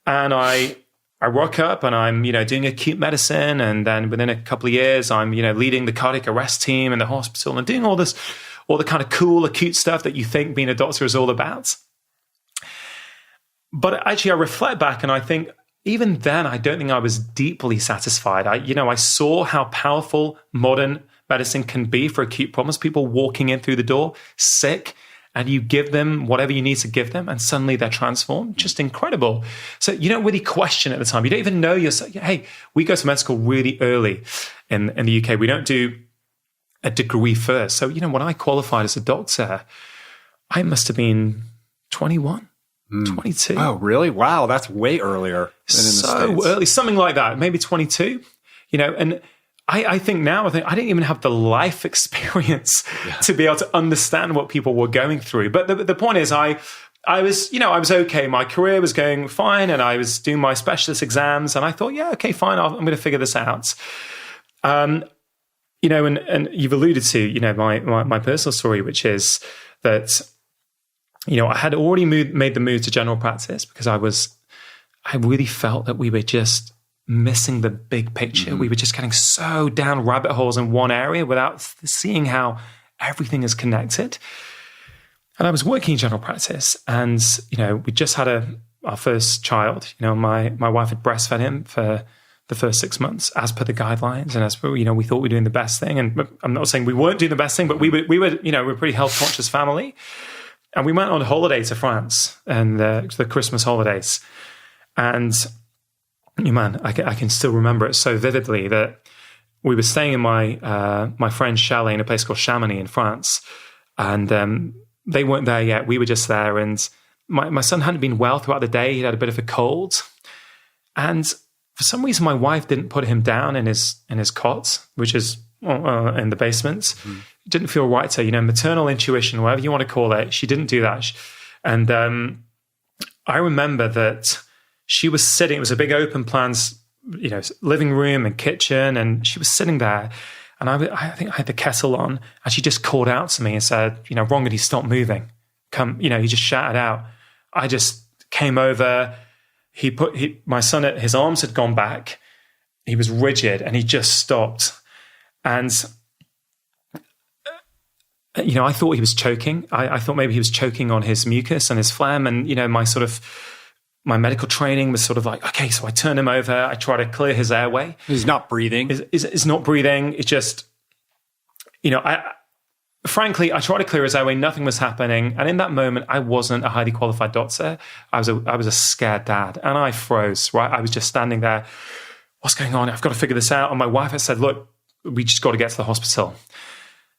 Speaker 1: And I rock up and I'm, doing acute medicine. And then within a couple of years, I'm, leading the cardiac arrest team in the hospital and doing all the kind of cool acute stuff that you think being a doctor is all about. But actually, I reflect back and I think even then, I don't think I was deeply satisfied. I saw how powerful modern medicine can be for acute problems. People walking in through the door, sick, and you give them whatever you need to give them, and suddenly they're transformed. Just incredible. So you don't really question at the time. You don't even know yourself. Hey, we go to med school really early in the UK. We don't do a degree first. So, when I qualified as a doctor, I must have been 21. 22.
Speaker 2: Oh, really? Wow, that's way earlier than in the States.
Speaker 1: So early, something like that, maybe 22. And I think now, I didn't even have the life experience to be able to understand what people were going through. But the point is, I was okay. My career was going fine, and I was doing my specialist exams, and I thought, yeah, okay, fine, I'm going to figure this out. And you've alluded to, my personal story, which is that, I had already made the move to general practice because I really felt that we were just missing the big picture. Mm-hmm. We were just getting so down rabbit holes in one area without seeing how everything is connected. And I was working in general practice, and, we just had our first child. My wife had breastfed him for the first 6 months as per the guidelines. And as per, we thought we were doing the best thing. And I'm not saying we weren't doing the best thing, but we were a pretty health conscious family. And we went on holiday to France and the Christmas holidays. And man, I can still remember it so vividly that we were staying in my friend's chalet in a place called Chamonix in France. And they weren't there yet. We were just there. And my son hadn't been well throughout the day. He had a bit of a cold. And for some reason, my wife didn't put him down in his cot, which is in the basement. Mm-hmm. It didn't feel right to her, maternal intuition, whatever you want to call it. She didn't do that. And I remember that she was sitting, it was a big open plan, living room and kitchen, and she was sitting there. And I think I had the kettle on, and she just called out to me and said, Rangan, stop moving. Come, he just shouted out. I just came over. My son, his arms had gone back. He was rigid, and he just stopped. And, I thought he was choking. I thought maybe he was choking on his mucus and his phlegm. And, my medical training was sort of like, okay, so I turn him over. I try to clear his airway.
Speaker 2: He's not breathing.
Speaker 1: He's not breathing. It's just, frankly, I tried to clear his airway. Nothing was happening. And in that moment, I wasn't a highly qualified doctor. I was a scared dad, and I froze, right? I was just standing there. What's going on? I've got to figure this out. And my wife had said, look, we just got to get to the hospital.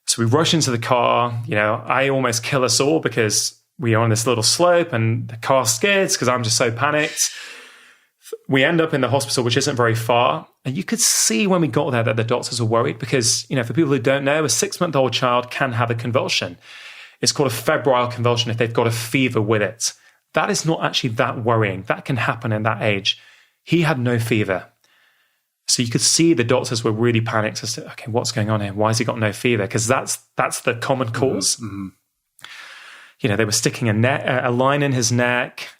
Speaker 1: So we rush into the car. I almost kill us all because we are on this little slope and the car skids because I'm just so panicked. We end up in the hospital, which isn't very far. And you could see when we got there that the doctors were worried because, for people who don't know, a 6-month-old child can have a convulsion. It's called a febrile convulsion if they've got a fever with it. That is not actually that worrying. That can happen in that age. He had no fever. So you could see the doctors were really panicked as to, okay, what's going on here? Why has he got no fever? Because that's the common cause. Mm-hmm. They were sticking a line in his neck,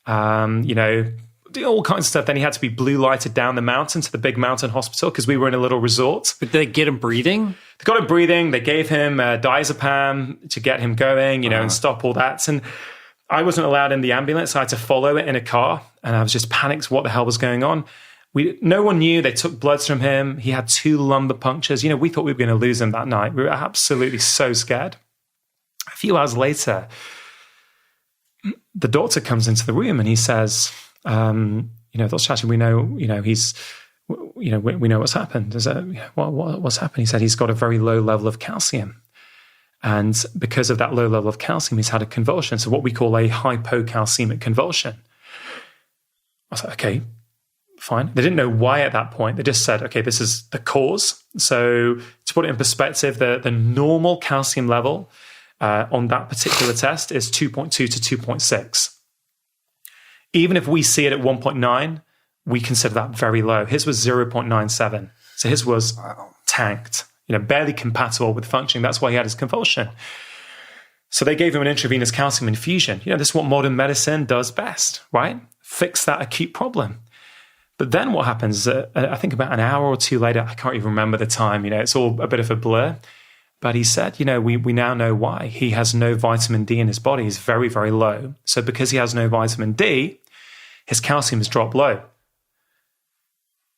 Speaker 1: do all kinds of stuff. Then he had to be blue lighted down the mountain to the big mountain hospital because we were in a little resort.
Speaker 2: But did they get him breathing?
Speaker 1: They got him breathing. They gave him diazepam to get him going, and stop all that. And I wasn't allowed in the ambulance. I had to follow it in a car, and I was just panicked what the hell was going on. No one knew. They took bloods from him. He had 2 lumbar punctures. We thought we were going to lose him that night. We were absolutely so scared. A few hours later, the doctor comes into the room and he says, Dr. Chatterjee, we know, he's, we know what's happened. What's happened? He said he's got a very low level of calcium. And because of that low level of calcium, he's had a convulsion. So what we call a hypocalcemic convulsion. I was like, okay, fine. They didn't know why at that point. They just said, okay, this is the cause. So to put it in perspective, the normal calcium level on that particular test is 2.2 to 2.6. Even if we see it at 1.9, we consider that very low. His was 0.97. So his was tanked, barely compatible with functioning. That's why he had his convulsion. So they gave him an intravenous calcium infusion. This is what modern medicine does best, right? Fix that acute problem. But then what happens, I think about an hour or 2 later, I can't even remember the time, it's all a bit of a blur. But he said, we now know why. He has no vitamin D in his body. He's very, very low. So because he has no vitamin D, his calcium has dropped low.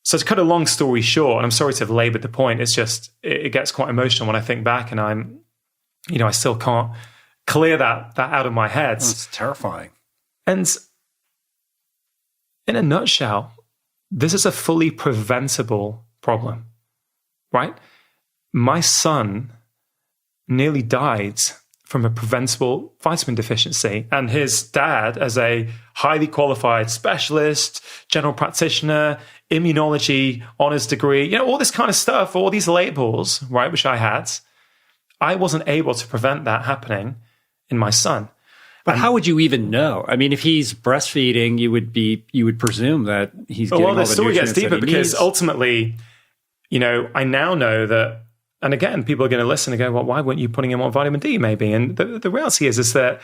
Speaker 1: So to cut a long story short, and I'm sorry to have labored the point, it's just, it gets quite emotional when I think back, and I still can't clear that out of my head.
Speaker 2: It's terrifying.
Speaker 1: And in a nutshell, this is a fully preventable problem, right? My son nearly died from a preventable vitamin deficiency. And his dad, as a highly qualified specialist, general practitioner, immunology, honors degree, all this kind of stuff, all these labels, right, which I had, I wasn't able to prevent that happening in my son.
Speaker 2: But how would you even know? I mean, if he's breastfeeding, you would presume that he's getting all the
Speaker 1: story gets
Speaker 2: nutrients
Speaker 1: deeper
Speaker 2: that he
Speaker 1: because
Speaker 2: needs.
Speaker 1: Ultimately, I now know that, and again, people are going to listen and go, well, why weren't you putting him on vitamin D maybe? And the reality is that,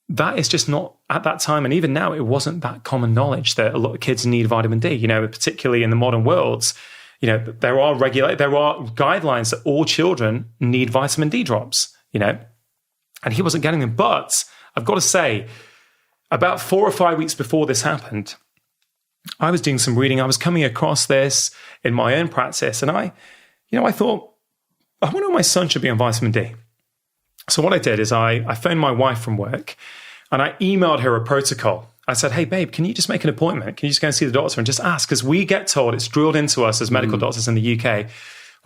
Speaker 1: that is just not, at that time, and even now, it wasn't that common knowledge that a lot of kids need vitamin D, particularly in the modern worlds. There are guidelines that all children need vitamin D drops, and he wasn't getting them. But I've got to say, about 4 or 5 weeks before this happened, I was doing some reading. I was coming across this in my own practice, and I thought, I wonder if my son should be on vitamin D. So what I did is I phoned my wife from work, and I emailed her a protocol. I said, hey, babe, can you just make an appointment? Can you just go and see the doctor and just ask? Because we get told, it's drilled into us as medical doctors in the UK,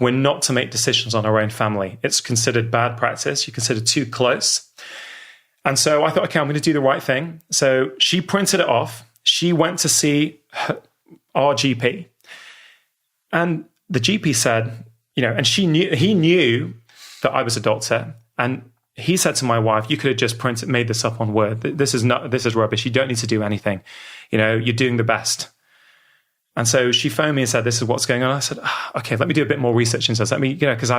Speaker 1: we're not to make decisions on our own family. It's considered bad practice. You're considered too close. And so I thought, okay, I'm going to do the right thing. So she printed it off. She went to see our GP. And the GP said, and he knew that I was a doctor. And he said to my wife, you could have just made this up on Word. This is rubbish. You don't need to do anything. You're doing the best. And so she phoned me and said, this is what's going on. I said, okay, let me do a bit more research into this. Because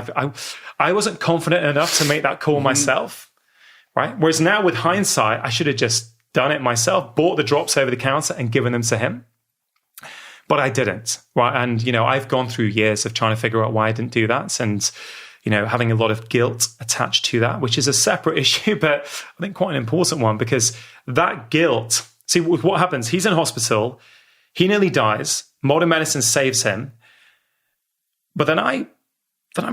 Speaker 1: I wasn't confident enough to make that call myself, right? Whereas now with hindsight, I should have just done it myself, bought the drops over the counter and given them to him. But I didn't, right? And, I've gone through years of trying to figure out why I didn't do that. And, having a lot of guilt attached to that, which is a separate issue, but I think quite an important one, because that guilt, see what happens, he's in hospital, he nearly dies, modern medicine saves him. But then I'm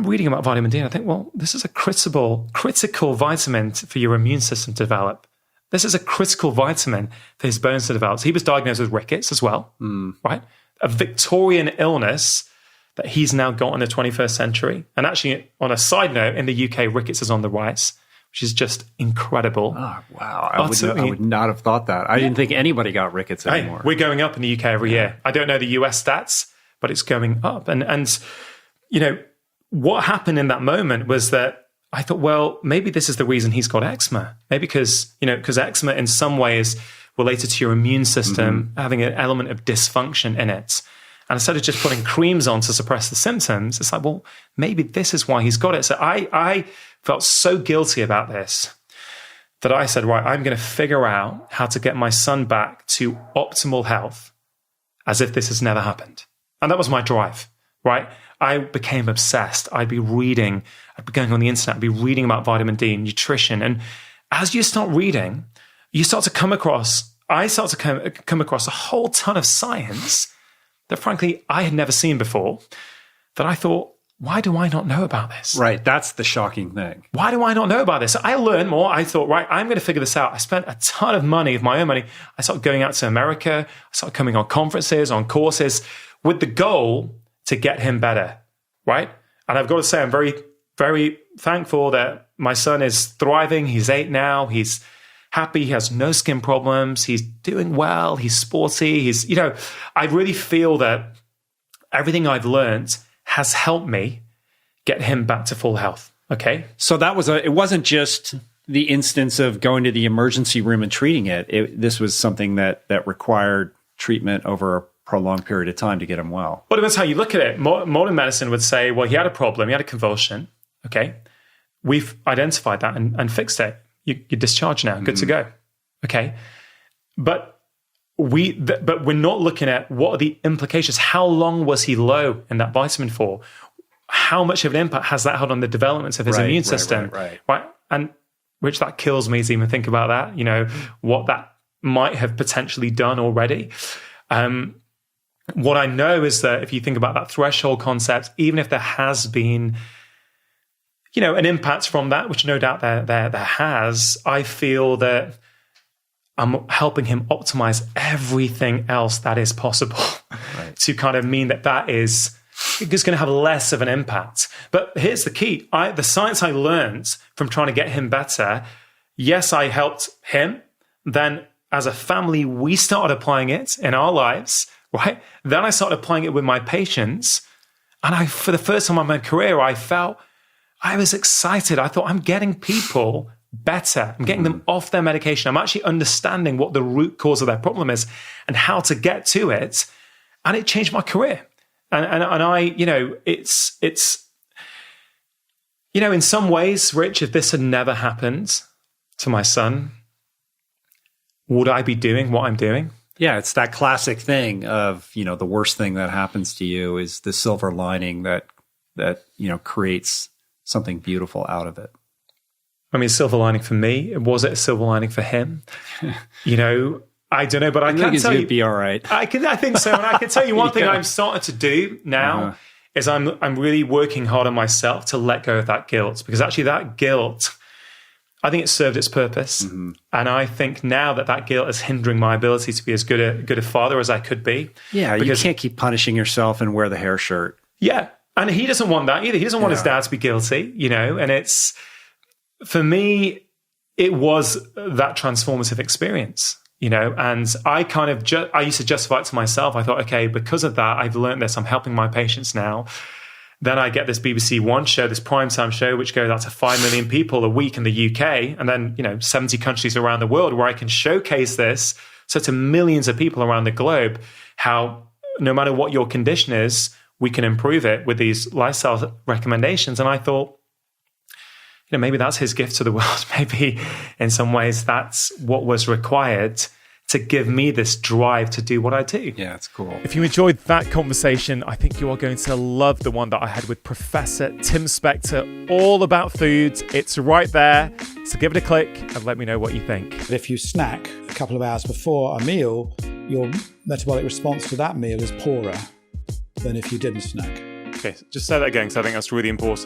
Speaker 1: reading about vitamin D and I think, well, this is a critical vitamin for your immune system to develop. This is a critical vitamin for his bones to develop. So he was diagnosed with rickets as well, right? A Victorian illness that he's now got in the 21st century. And actually, on a side note, in the UK, rickets is on the rise, which is just incredible.
Speaker 2: Oh, wow. I would not have thought that. I didn't think anybody got rickets anymore.
Speaker 1: We're going up in the UK every year. I don't know the US stats, but it's going up. And what happened in that moment was that I thought, well, maybe this is the reason he's got eczema. Maybe because eczema in some way is related to your immune system, having an element of dysfunction in it. And instead of just putting creams on to suppress the symptoms, it's like, well, maybe this is why he's got it. So I felt so guilty about this that I said, right, I'm going to figure out how to get my son back to optimal health as if this has never happened. And that was my drive, right? I became obsessed. I'd be reading, I'd be going on the internet, I'd be reading about vitamin D and nutrition. And as you start reading, you start to come across, I start to come across a whole ton of science that frankly I had never seen before, that I thought, why do I not know about this?
Speaker 2: Right. That's the shocking thing.
Speaker 1: Why do I not know about this? I learned more. I thought, right, I'm going to figure this out. I spent a ton of money, of my own money. I started going out to America. I started coming on conferences, on courses, with the goal to get him better, right? And I've got to say, I'm very, very thankful that my son is thriving. He's 8 now. He's happy. He has no skin problems. He's doing well. He's sporty. He's, I really feel that everything I've learned has helped me get him back to full health. Okay.
Speaker 2: So it wasn't just the instance of going to the emergency room and treating it. This was something that required treatment over a prolonged period of time to get him well.
Speaker 1: But that's how you look at it. Modern medicine would say, well, he had a problem. He had a convulsion. Okay. We've identified that and fixed it. You're discharged now. Good to go. Okay. But we're not looking at what are the implications. How long was he low in that vitamin for? How much of an impact has that had on the development of his immune system? Right. And which that kills me to even think about that, what that might have potentially done already. What I know is that if you think about that threshold concept, even if there has been, an impact from that, which no doubt there has, I feel that I'm helping him optimize everything else that is possible to kind of mean that is going to have less of an impact. But here's the key. The science I learned from trying to get him better, yes, I helped him. Then as a family, we started applying it in our lives, right? Then I started applying it with my patients. And for the first time in my career, I was excited. I thought, I'm getting people better. I'm getting them off their medication. I'm actually understanding what the root cause of their problem is and how to get to it. And it changed my career. And I, it's, in some ways, Rich, if this had never happened to my son, would I be doing what I'm doing?
Speaker 2: Yeah, it's that classic thing of, the worst thing that happens to you is the silver lining that creates something beautiful out of it.
Speaker 1: I mean, silver lining for me. Was it a silver lining for him? I don't know, but I can tell you,
Speaker 2: be all right.
Speaker 1: I think so, and I can tell you one thing I'm starting to do now is I'm really working hard on myself to let go of that guilt, because actually that guilt, I think it served its purpose, and I think now that guilt is hindering my ability to be as good a father as I could be.
Speaker 2: Yeah, because you can't keep punishing yourself and wear the hair shirt.
Speaker 1: Yeah, and he doesn't want that either. He doesn't want his dad to be guilty, and it's. For me, it was that transformative experience, and I I used to justify it to myself. I thought, okay, because of that, I've learned this. I'm helping my patients now. Then I get this BBC One show, this primetime show, which goes out to 5 million people a week in the UK, and then 70 countries around the world, where I can showcase this so to millions of people around the globe, how no matter what your condition is, we can improve it with these lifestyle recommendations. And I thought, maybe that's his gift to the world. Maybe in some ways that's what was required to give me this drive to do what I do.
Speaker 2: Yeah, it's cool.
Speaker 3: If you enjoyed that conversation, I think you are going to love the one that I had with Professor Tim Spector, all about foods. It's right there. So give it a click and let me know what you think.
Speaker 4: If you snack a couple of hours before a meal, your metabolic response to that meal is poorer than if you didn't snack.
Speaker 3: Okay, just say that again, because I think that's really important.